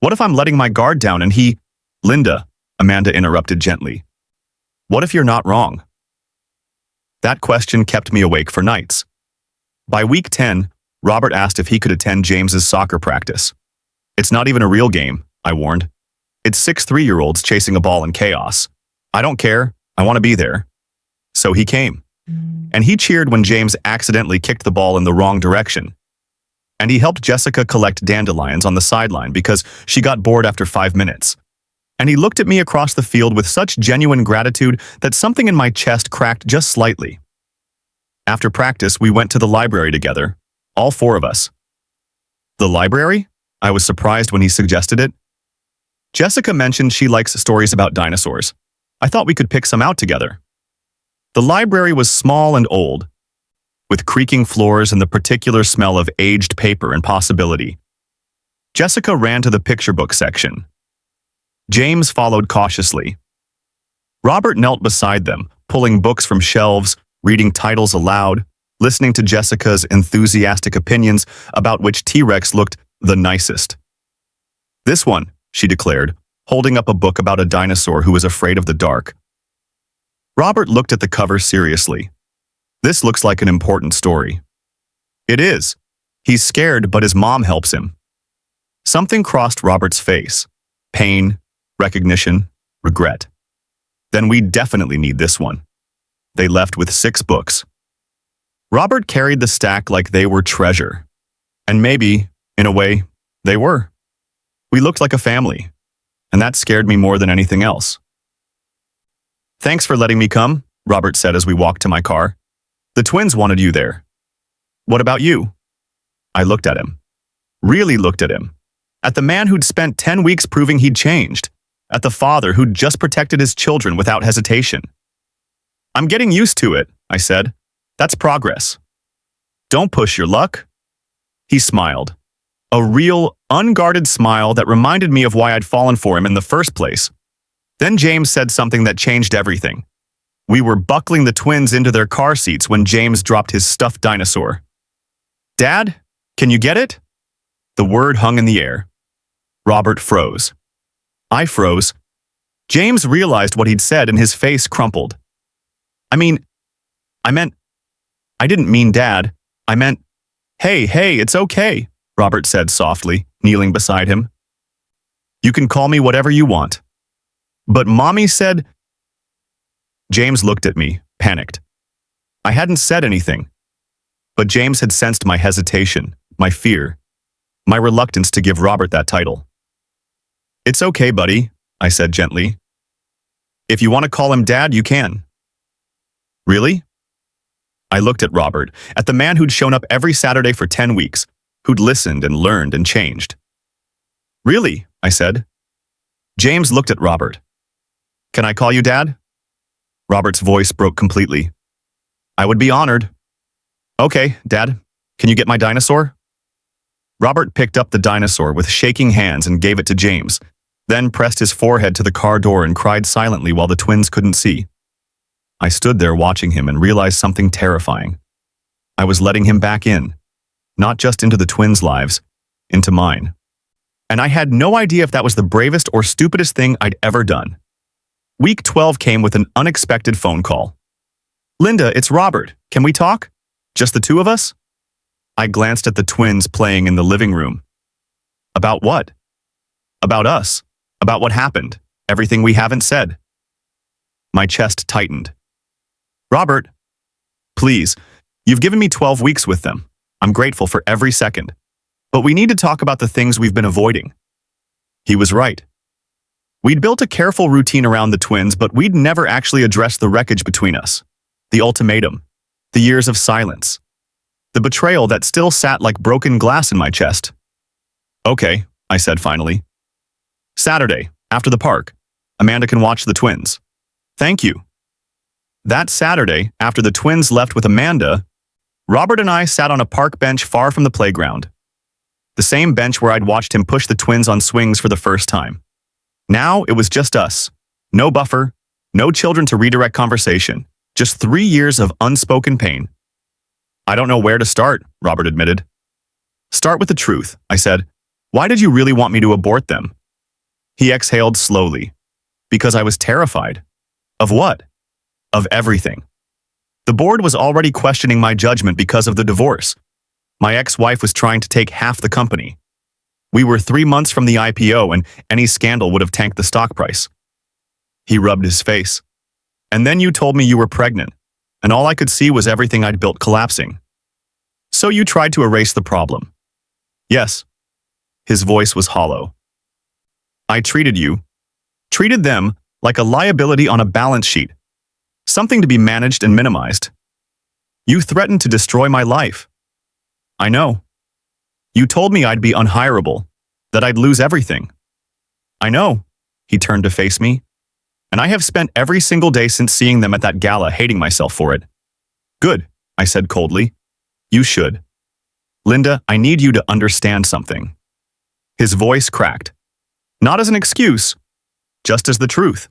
What if I'm letting my guard down and he… Linda, Amanda interrupted gently. What if you're not wrong? That question kept me awake for nights. By week 10, Robert asked if he could attend James's soccer practice. It's not even a real game, I warned. It's 6 3-year-olds chasing a ball in chaos. I don't care. I want to be there. So he came. And he cheered when James accidentally kicked the ball in the wrong direction. And he helped Jessica collect dandelions on the sideline because she got bored after 5 minutes. And he looked at me across the field with such genuine gratitude that something in my chest cracked just slightly. After practice, we went to the library together, all 4 of us. The library? I was surprised when he suggested it. Jessica mentioned she likes stories about dinosaurs. I thought we could pick some out together. The library was small and old, with creaking floors and the particular smell of aged paper and possibility. Jessica ran to the picture book section. James followed cautiously. Robert knelt beside them, pulling books from shelves, reading titles aloud, listening to Jessica's enthusiastic opinions about which T-Rex looked the nicest. This one, she declared, holding up a book about a dinosaur who was afraid of the dark. Robert looked at the cover seriously. This looks like an important story. It is. He's scared, but his mom helps him. Something crossed Robert's face. Pain, recognition, regret. Then we definitely need this one. They left with 6 books. Robert carried the stack like they were treasure. And maybe, in a way, they were. We looked like a family, and that scared me more than anything else. Thanks for letting me come, Robert said as we walked to my car. The twins wanted you there. What about you? I looked at him. Really looked at him. At the man who'd spent 10 weeks proving he'd changed. At the father who'd just protected his children without hesitation. I'm getting used to it, I said. That's progress. Don't push your luck. He smiled. A real, unguarded smile that reminded me of why I'd fallen for him in the first place. Then James said something that changed everything. We were buckling the twins into their car seats when James dropped his stuffed dinosaur. Dad, can you get it? The word hung in the air. Robert froze. I froze. James realized what he'd said and his face crumpled. I didn't mean Dad. I meant, hey, it's okay, Robert said softly, kneeling beside him. You can call me whatever you want. But Mommy said… James looked at me, panicked. I hadn't said anything. But James had sensed my hesitation, my fear, my reluctance to give Robert that title. "It's okay, buddy," I said gently. "If you want to call him Dad, you can." "Really?" I looked at Robert, at the man who'd shown up every Saturday for 10 weeks, who'd listened and learned and changed. "Really?" I said. James looked at Robert. "Can I call you Dad?" Robert's voice broke completely. "I would be honored." "Okay, Dad, can you get my dinosaur?" Robert picked up the dinosaur with shaking hands and gave it to James, then pressed his forehead to the car door and cried silently while the twins couldn't see. I stood there watching him and realized something terrifying. I was letting him back in, not just into the twins' lives, into mine. And I had no idea if that was the bravest or stupidest thing I'd ever done. Week 12 came with an unexpected phone call. "Linda, it's Robert. Can we talk? Just the two of us?" I glanced at the twins playing in the living room. "About what?" "About us. About what happened. Everything we haven't said." My chest tightened. "Robert, please, you've given me 12 weeks with them. I'm grateful for every second. But we need to talk about the things we've been avoiding." He was right. We'd built a careful routine around the twins, but we'd never actually addressed the wreckage between us. The ultimatum. The years of silence. The betrayal that still sat like broken glass in my chest. "Okay," I said finally. "Saturday, after the park. Amanda can watch the twins." "Thank you." That Saturday, after the twins left with Amanda, Robert and I sat on a park bench far from the playground. The same bench where I'd watched him push the twins on swings for the first time. Now it was just us. No buffer, no children to redirect conversation, just 3 years of unspoken pain. "I don't know where to start," Robert admitted. "Start with the truth," I said. "Why did you really want me to abort them?" He exhaled slowly. "Because I was terrified." "Of what?" "Of everything." The board was already questioning my judgment because of the divorce. My ex-wife was trying to take half the company. We were 3 months from the IPO and any scandal would have tanked the stock price. He rubbed his face. "And then you told me you were pregnant, and all I could see was everything I'd built collapsing. So you tried to erase the problem." "Yes." His voice was hollow. "I treated them, like a liability on a balance sheet, something to be managed and minimized. You threatened to destroy my life." "I know." "You told me I'd be unhireable, that I'd lose everything." "I know." He turned to face me. "And I have spent every single day since seeing them at that gala hating myself for it." "Good," I said coldly. "You should. Linda, I need you to understand something." His voice cracked. "Not as an excuse, just as the truth.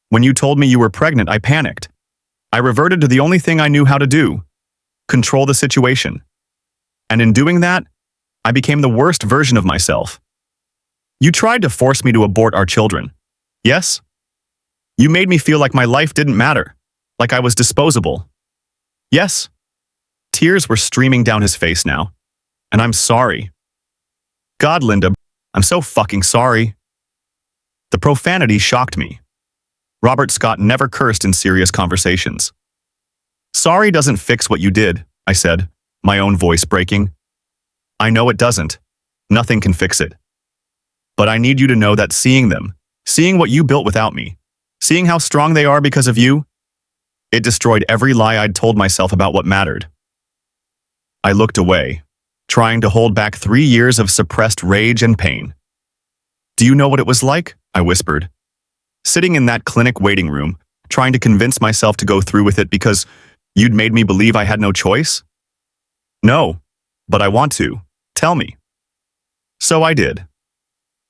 When you told me you were pregnant, I panicked. I reverted to the only thing I knew how to do, control the situation. And in doing that, I became the worst version of myself. You tried to force me to abort our children. Yes? You made me feel like my life didn't matter, like I was disposable. Yes?" Tears were streaming down his face now. "And I'm sorry. God, Linda, I'm so fucking sorry." The profanity shocked me. Robert Scott never cursed in serious conversations. "Sorry doesn't fix what you did," I said, my own voice breaking. "I know it doesn't. Nothing can fix it. But I need you to know that seeing them, seeing what you built without me, seeing how strong they are because of you, it destroyed every lie I'd told myself about what mattered." I looked away, trying to hold back 3 years of suppressed rage and pain. "Do you know what it was like?" I whispered. "Sitting in that clinic waiting room, trying to convince myself to go through with it because you'd made me believe I had no choice?" "No, but I want to. Tell me." So I did.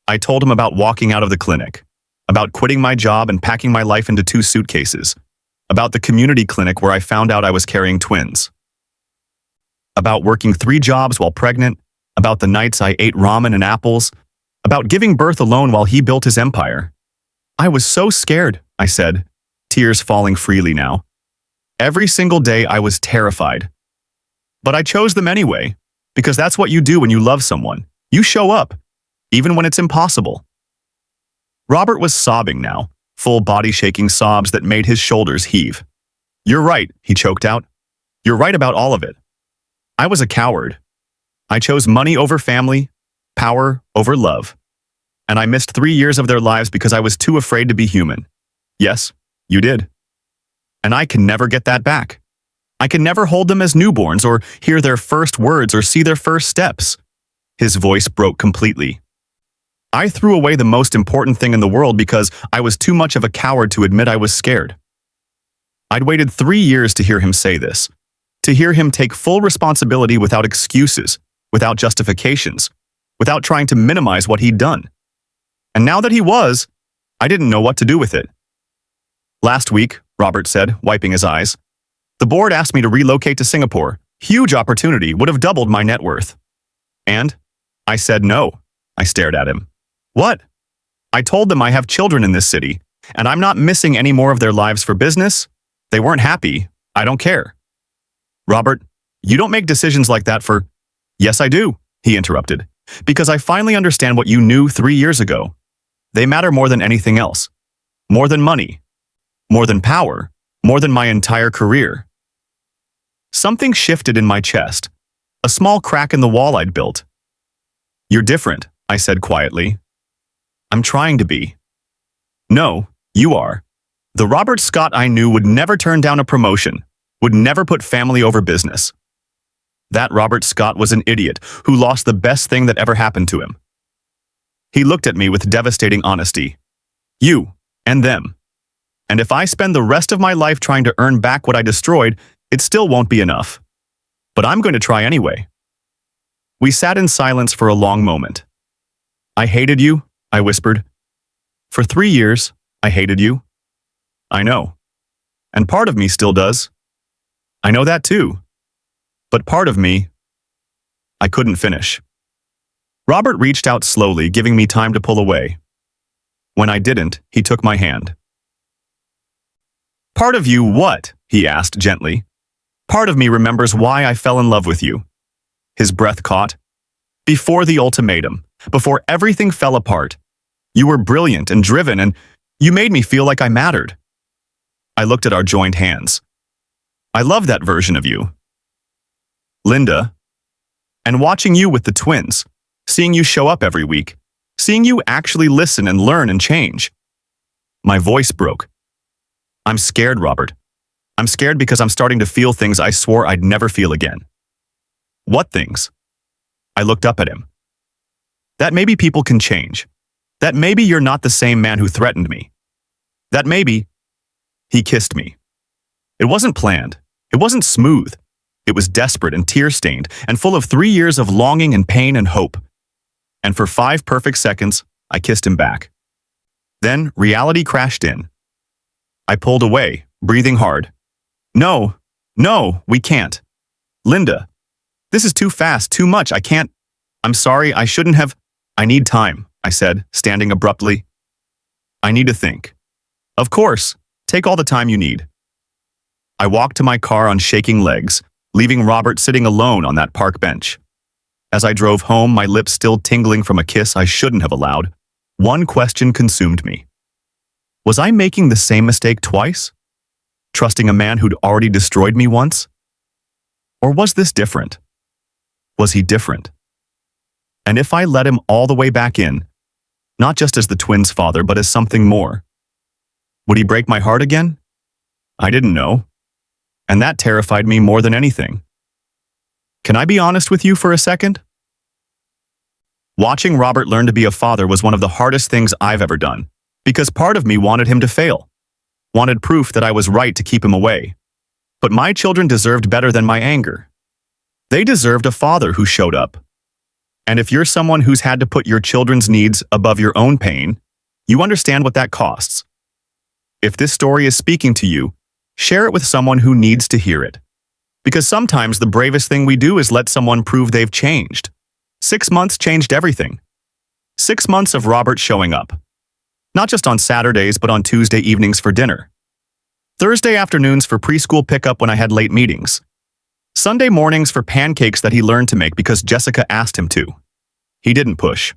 I told him about walking out of the clinic, about quitting my job and packing my life into 2 suitcases, about the community clinic where I found out I was carrying twins, about working 3 jobs while pregnant, about the nights I ate ramen and apples, about giving birth alone while he built his empire. I was so scared, I said, tears falling freely now. Every single day I was terrified. But I chose them anyway, because that's what you do when you love someone. You show up, even when it's impossible. Robert was sobbing now, full body shaking sobs that made his shoulders heave. "You're right," he choked out. "You're right about all of it. I was a coward. I chose money over family, Power over love. And I missed 3 years of their lives because I was too afraid to be human. Yes, you did. And I can never get that back. I can never hold them as newborns or hear their first words or see their first steps. His voice broke completely. I threw away the most important thing in the world because I was too much of a coward to admit I was scared. I'd waited 3 years to hear him say this, to hear him take full responsibility without excuses, without justifications, without trying to minimize what he'd done. And now that he was, I didn't know what to do with it. Last week, Robert said, wiping his eyes, the board asked me to relocate to Singapore. Huge opportunity, would have doubled my net worth. And I said no. I stared at him. What? I told them I have children in this city, and I'm not missing any more of their lives for business. They weren't happy. I don't care. Robert, you don't make decisions like that for... Yes, I do, he interrupted, because I finally understand what you knew 3 years ago. They matter more than anything else. More than money. More than power. More than my entire career. Something shifted in my chest. A small crack in the wall I'd built. You're different, I said quietly. I'm trying to be. No, you are. The Robert Scott I knew would never turn down a promotion, would never put family over business. That Robert Scott was an idiot who lost the best thing that ever happened to him. He looked at me with devastating honesty. You, and them. And if I spend the rest of my life trying to earn back what I destroyed, it still won't be enough. But I'm going to try anyway. We sat in silence for a long moment. I hated you, I whispered. For 3 years, I hated you. I know. And part of me still does. I know that too. But part of me, I couldn't finish. Robert reached out slowly, giving me time to pull away. When I didn't, he took my hand. Part of you what? He asked gently. Part of me remembers why I fell in love with you. His breath caught. Before the ultimatum, before everything fell apart, you were brilliant and driven, and you made me feel like I mattered. I looked at our joined hands. I love that version of you. Linda. And watching you with the twins, seeing you show up every week, seeing you actually listen and learn and change. My voice broke. I'm scared, Robert. I'm scared because I'm starting to feel things I swore I'd never feel again. What things? I looked up at him. That maybe people can change. That maybe you're not the same man who threatened me. That maybe... He kissed me. It wasn't planned. It wasn't smooth. It was desperate and tear-stained and full of 3 years of longing and pain and hope. And for 5 perfect seconds, I kissed him back. Then reality crashed in. I pulled away, breathing hard. No, we can't. Linda, this is too fast, too much, I can't. I'm sorry, I shouldn't have. I need time, I said, standing abruptly. I need to think. Of course, take all the time you need. I walked to my car on shaking legs, leaving Robert sitting alone on that park bench. As I drove home, my lips still tingling from a kiss I shouldn't have allowed, one question consumed me. Was I making the same mistake twice? Trusting a man who'd already destroyed me once? Or was this different? Was he different? And if I let him all the way back in, not just as the twins' father, but as something more, would he break my heart again? I didn't know. And that terrified me more than anything. Can I be honest with you for a second? Watching Robert learn to be a father was one of the hardest things I've ever done, because part of me wanted him to fail, wanted proof that I was right to keep him away. But my children deserved better than my anger. They deserved a father who showed up. And if you're someone who's had to put your children's needs above your own pain, you understand what that costs. If this story is speaking to you, share it with someone who needs to hear it. Because sometimes the bravest thing we do is let someone prove they've changed. 6 months changed everything. 6 months of Robert showing up. Not just on Saturdays, but on Tuesday evenings for dinner. Thursday afternoons for preschool pickup when I had late meetings. Sunday mornings for pancakes that he learned to make because Jessica asked him to. He didn't push.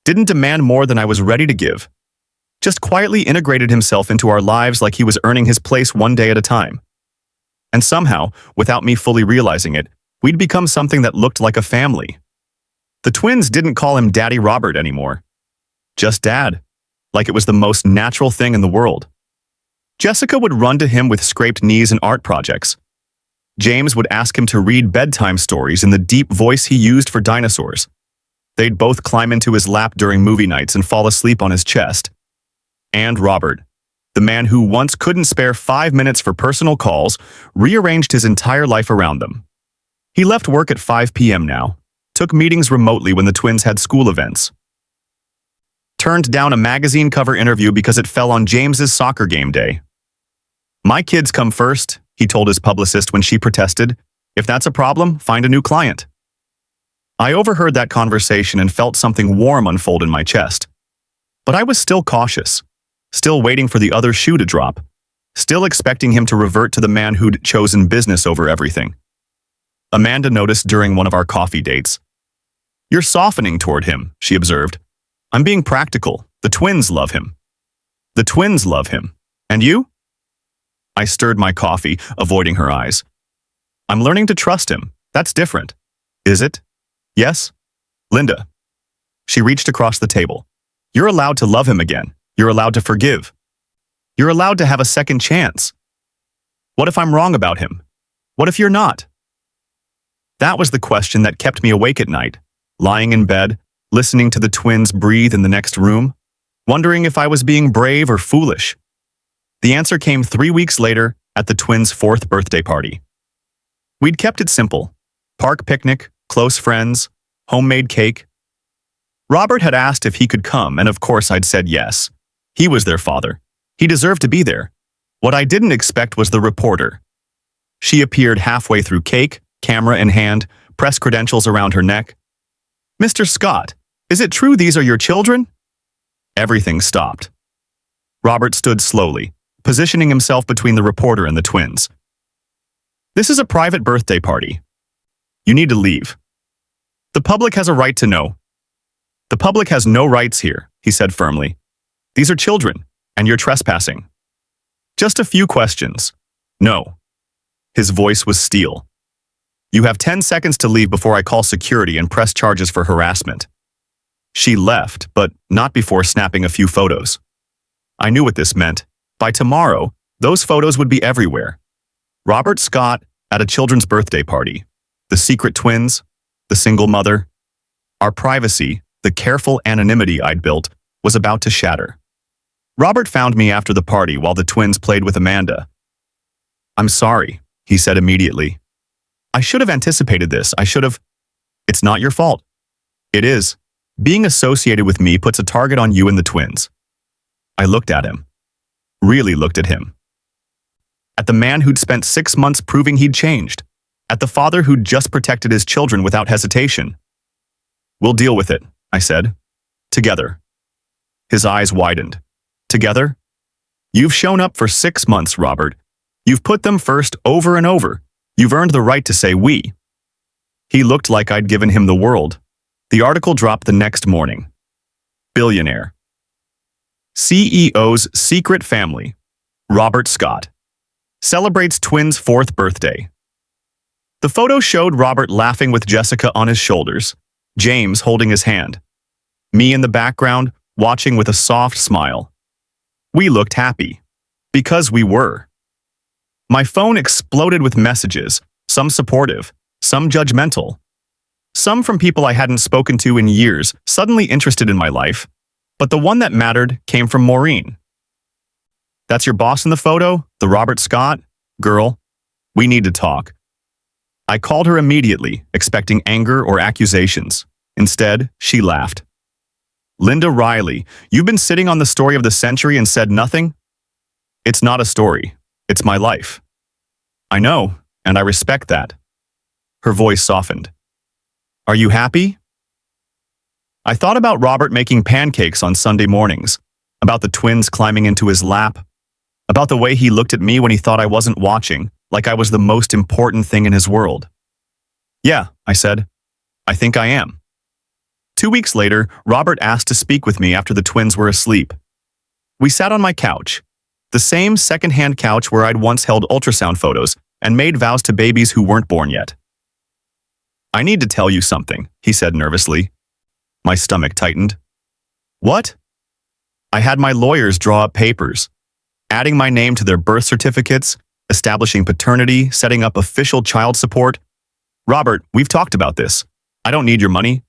Didn't demand more than I was ready to give. Just quietly integrated himself into our lives like he was earning his place one day at a time. And somehow, without me fully realizing it, we'd become something that looked like a family. The twins didn't call him Daddy Robert anymore. Just Dad, like it was the most natural thing in the world. Jessica would run to him with scraped knees and art projects. James would ask him to read bedtime stories in the deep voice he used for dinosaurs. They'd both climb into his lap during movie nights and fall asleep on his chest. And Robert, the man who once couldn't spare 5 minutes for personal calls, rearranged his entire life around them. He left work at 5 p.m. now, took meetings remotely when the twins had school events, turned down a magazine cover interview because it fell on James's soccer game day. "My kids come first," he told his publicist when she protested. "If that's a problem, find a new client." I overheard that conversation and felt something warm unfold in my chest. But I was still cautious, still waiting for the other shoe to drop, still expecting him to revert to the man who'd chosen business over everything. Amanda noticed during one of our coffee dates. "You're softening toward him," she observed. "I'm being practical. The twins love him." "The twins love him. And you?" I stirred my coffee, avoiding her eyes. "I'm learning to trust him. That's different." "Is it?" "Yes." "Linda." She reached across the table. "You're allowed to love him again. You're allowed to forgive. You're allowed to have a second chance. What if I'm wrong about him? What if you're not?" That was the question that kept me awake at night, lying in bed, listening to the twins breathe in the next room, wondering if I was being brave or foolish. The answer came 3 weeks later at the twins' 4th birthday party. We'd kept it simple: park picnic, close friends, homemade cake. Robert had asked if he could come, and of course I'd said yes. He was their father. He deserved to be there. What I didn't expect was the reporter. She appeared halfway through cake, camera in hand, press credentials around her neck. "Mr. Scott, is it true these are your children?" Everything stopped. Robert stood slowly, positioning himself between the reporter and the twins. "This is a private birthday party. You need to leave. The public has a right to know." "The public has no rights here," he said firmly. "These are children, and you're trespassing." "Just a few questions." "No." His voice was steel. "You have 10 seconds to leave before I call security and press charges for harassment." She left, but not before snapping a few photos. I knew what this meant. By tomorrow, those photos would be everywhere. Robert Scott at a children's birthday party. The secret twins. The single mother. Our privacy, the careful anonymity I'd built, was about to shatter. Robert found me after the party while the twins played with Amanda. "I'm sorry," he said immediately. "I should have anticipated this. I should have—" "It's not your fault." "It is. Being associated with me puts a target on you and the twins." I looked at him. Really looked at him. At the man who'd spent 6 months proving he'd changed. At the father who'd just protected his children without hesitation. "We'll deal with it," I said. "Together." His eyes widened. "Together? You've shown up for 6 months, Robert. You've put them first over and over. You've earned the right to say we." He looked like I'd given him the world. The article dropped the next morning. Billionaire. CEO's secret family. Robert Scott. Celebrates twins' 4th birthday. The photo showed Robert laughing with Jessica on his shoulders, James holding his hand. Me in the background, watching with a soft smile. We looked happy. Because we were. My phone exploded with messages, some supportive, some judgmental. Some from people I hadn't spoken to in years, suddenly interested in my life. But the one that mattered came from Maureen. "That's your boss in the photo? The Robert Scott? Girl, we need to talk." I called her immediately, expecting anger or accusations. Instead, she laughed. "Linda Riley, you've been sitting on the story of the century and said nothing?" "It's not a story. It's my life." "I know, and I respect that." Her voice softened. "Are you happy?" I thought about Robert making pancakes on Sunday mornings, about the twins climbing into his lap, about the way he looked at me when he thought I wasn't watching, like I was the most important thing in his world. "Yeah," I said. "I think I am." 2 weeks later, Robert asked to speak with me after the twins were asleep. We sat on my couch, the same second-hand couch where I'd once held ultrasound photos and made vows to babies who weren't born yet. I need to tell you something, he said nervously. My stomach tightened. What? I had my lawyers draw up papers, adding my name to their birth certificates, establishing paternity, setting up official child support. Robert, we've talked about this. I don't need your money.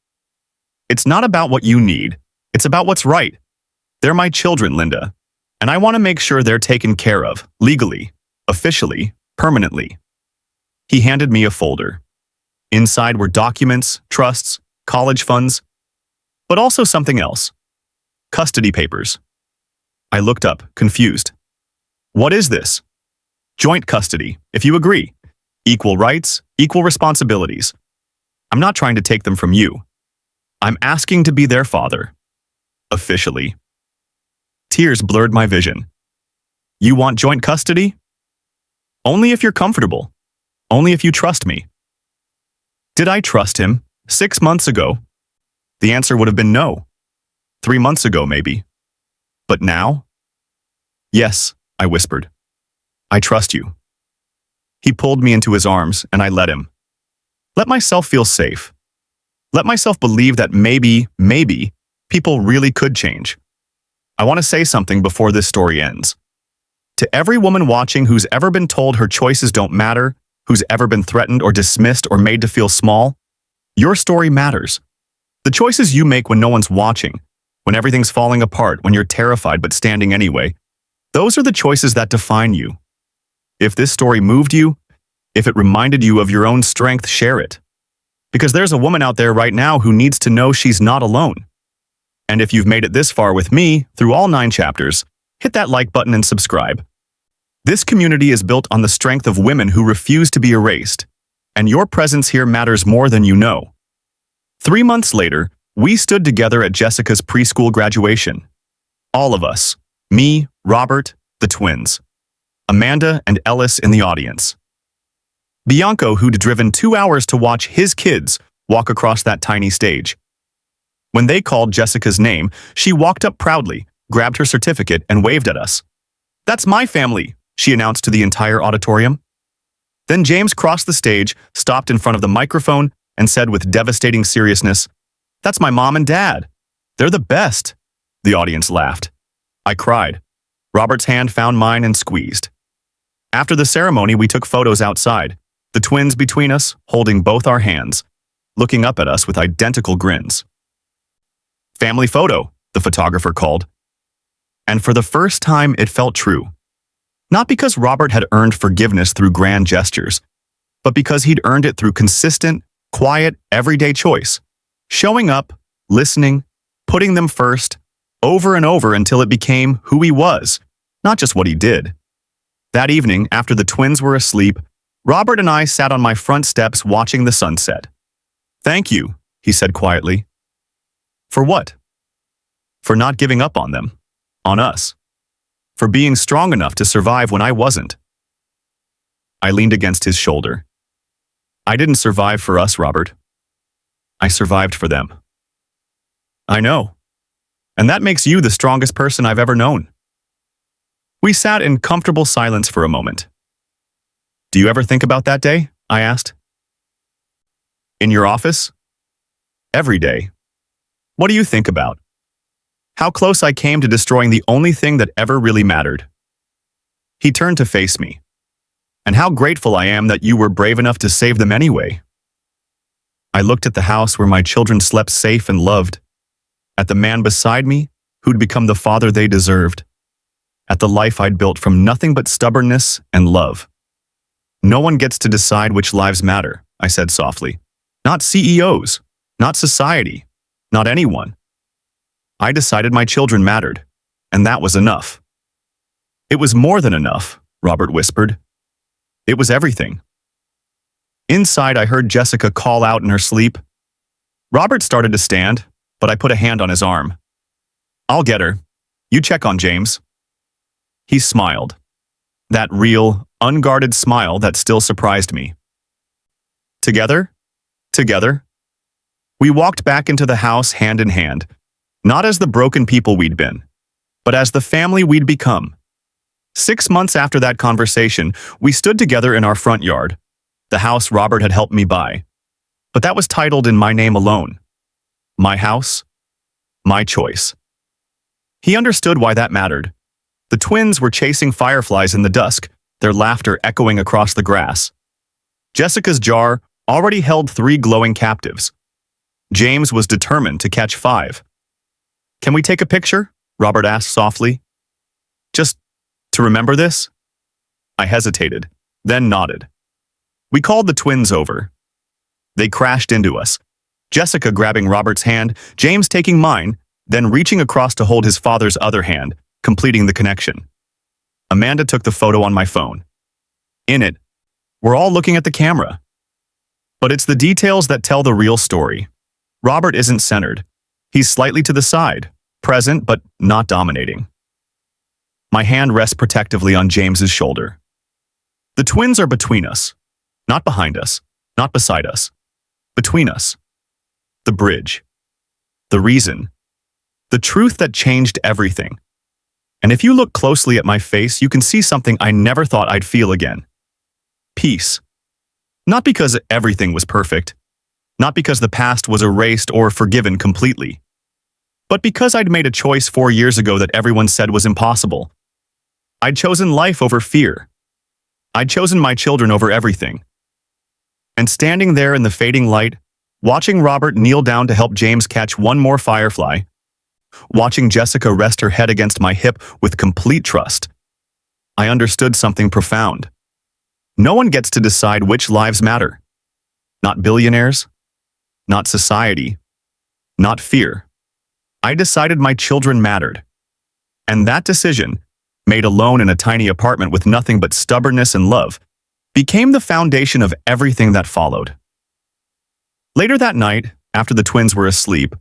It's not about what you need. It's about what's right. They're my children, Linda, and I want to make sure they're taken care of, legally, officially, permanently. He handed me a folder. Inside were documents, trusts, college funds, but also something else. Custody papers. I looked up, confused. What is this? Joint custody, if you agree. Equal rights, equal responsibilities. I'm not trying to take them from you. I'm asking to be their father. Officially. Tears blurred my vision. You want joint custody? Only if you're comfortable. Only if you trust me. Did I trust him 6 months ago? The answer would have been no. 3 months ago, maybe. But now? Yes, I whispered. I trust you. He pulled me into his arms, and I let him. Let myself feel safe. Let myself believe that maybe, people really could change. I want to say something before this story ends. To every woman watching who's ever been told her choices don't matter, who's ever been threatened or dismissed or made to feel small, your story matters. The choices you make when no one's watching, when everything's falling apart, when you're terrified but standing anyway, those are the choices that define you. If this story moved you, if it reminded you of your own strength, share it. Because there's a woman out there right now who needs to know she's not alone. And if you've made it this far with me, through all 9 chapters, hit that like button and subscribe. This community is built on the strength of women who refuse to be erased, and your presence here matters more than you know. 3 months later, we stood together at Jessica's preschool graduation. All of us, me, Robert, the twins, Amanda and Ellis in the audience. Bianco, who'd driven 2 hours to watch his kids walk across that tiny stage. When they called Jessica's name, she walked up proudly, grabbed her certificate, and waved at us. "That's my family," she announced to the entire auditorium. Then James crossed the stage, stopped in front of the microphone, and said with devastating seriousness, "That's my mom and dad. They're the best." The audience laughed. I cried. Robert's hand found mine and squeezed. After the ceremony, we took photos outside, the twins between us, holding both our hands, looking up at us with identical grins. "Family photo," the photographer called. And for the first time, it felt true. Not because Robert had earned forgiveness through grand gestures, but because he'd earned it through consistent, quiet, everyday choice. Showing up, listening, putting them first, over and over until it became who he was, not just what he did. That evening, after the twins were asleep, Robert and I sat on my front steps watching the sunset. "Thank you," he said quietly. "For what?" "For not giving up on them, on us. For being strong enough to survive when I wasn't." I leaned against his shoulder. "I didn't survive for us, Robert. I survived for them." "I know. And that makes you the strongest person I've ever known." We sat in comfortable silence for a moment. "Do you ever think about that day?" I asked. "In your office?" "Every day." "What do you think about?" "How close I came to destroying the only thing that ever really mattered." He turned to face me. "And how grateful I am that you were brave enough to save them anyway." I looked at the house where my children slept safe and loved, at the man beside me who'd become the father they deserved, at the life I'd built from nothing but stubbornness and love. "No one gets to decide which lives matter," I said softly. "Not CEOs, not society, not anyone. I decided my children mattered, and that was enough." "It was more than enough," Robert whispered. "It was everything." Inside, I heard Jessica call out in her sleep. Robert started to stand, but I put a hand on his arm. "I'll get her. You check on James." He smiled. That real, unguarded smile that still surprised me. Together? Together? We walked back into the house hand in hand, not as the broken people we'd been, but as the family we'd become. 6 months after that conversation, we stood together in our front yard, the house Robert had helped me buy. but that was titled in my name alone. My house, my choice. He understood why that mattered. The twins were chasing fireflies in the dusk, their laughter echoing across the grass. Jessica's jar already held 3 glowing captives. James was determined to catch 5. "Can we take a picture?" Robert asked softly. "Just to remember this?" I hesitated, then nodded. We called the twins over. They crashed into us, Jessica grabbing Robert's hand, James taking mine, then reaching across to hold his father's other hand, completing the connection. Amanda took the photo on my phone. In it, we're all looking at the camera. But it's the details that tell the real story. Robert isn't centered. He's slightly to the side, present but not dominating. My hand rests protectively on James's shoulder. The twins are between us, not behind us, not beside us. Between us. The bridge. The reason. The truth that changed everything. And if you look closely at my face, you can see something I never thought I'd feel again. Peace. Not because everything was perfect. Not because the past was erased or forgiven completely. But because I'd made a choice 4 years ago that everyone said was impossible. I'd chosen life over fear. I'd chosen my children over everything. And standing there in the fading light, watching Robert kneel down to help James catch one more firefly, watching Jessica rest her head against my hip with complete trust, I understood something profound. No one gets to decide which lives matter. Not billionaires, not society, not fear. I decided my children mattered. And that decision, made alone in a tiny apartment with nothing but stubbornness and love, became the foundation of everything that followed. Later that night, after the twins were asleep,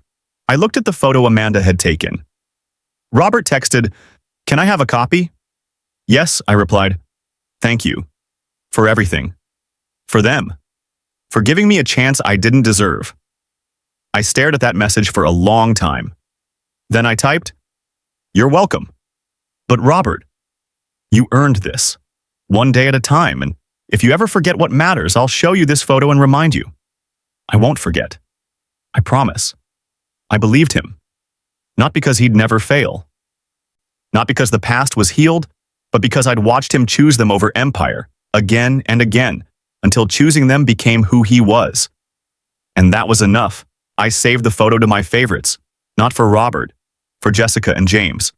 I looked at the photo Amanda had taken. Robert texted, "Can I have a copy?" "Yes," I replied. "Thank you. For everything. For them. For giving me a chance I didn't deserve." I stared at that message for a long time. Then I typed, "You're welcome. But Robert, you earned this. One day at a time, and if you ever forget what matters, I'll show you this photo and remind you." I won't forget. I promise. I believed him. Not because he'd never fail. Not because the past was healed, but because I'd watched him choose them over empire, again and again, until choosing them became who he was. And that was enough. I saved the photo to my favorites, not for Robert, for Jessica and James.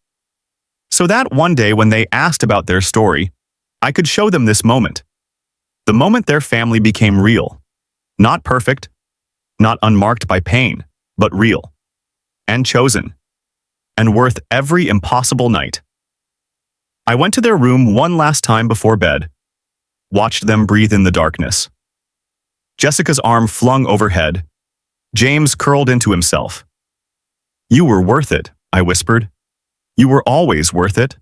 So that one day when they asked about their story, I could show them this moment. The moment their family became real. Not perfect, not unmarked by pain, but real. And chosen. And worth every impossible night. I went to their room one last time before bed, watched them breathe in the darkness. Jessica's arm flung overhead. James curled into himself. "You were worth it," I whispered. "You were always worth it."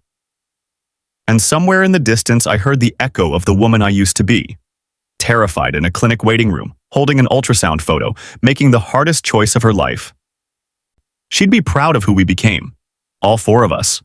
And somewhere in the distance I heard the echo of the woman I used to be. Terrified in a clinic waiting room, holding an ultrasound photo, making the hardest choice of her life. She'd be proud of who we became, all 4 of us.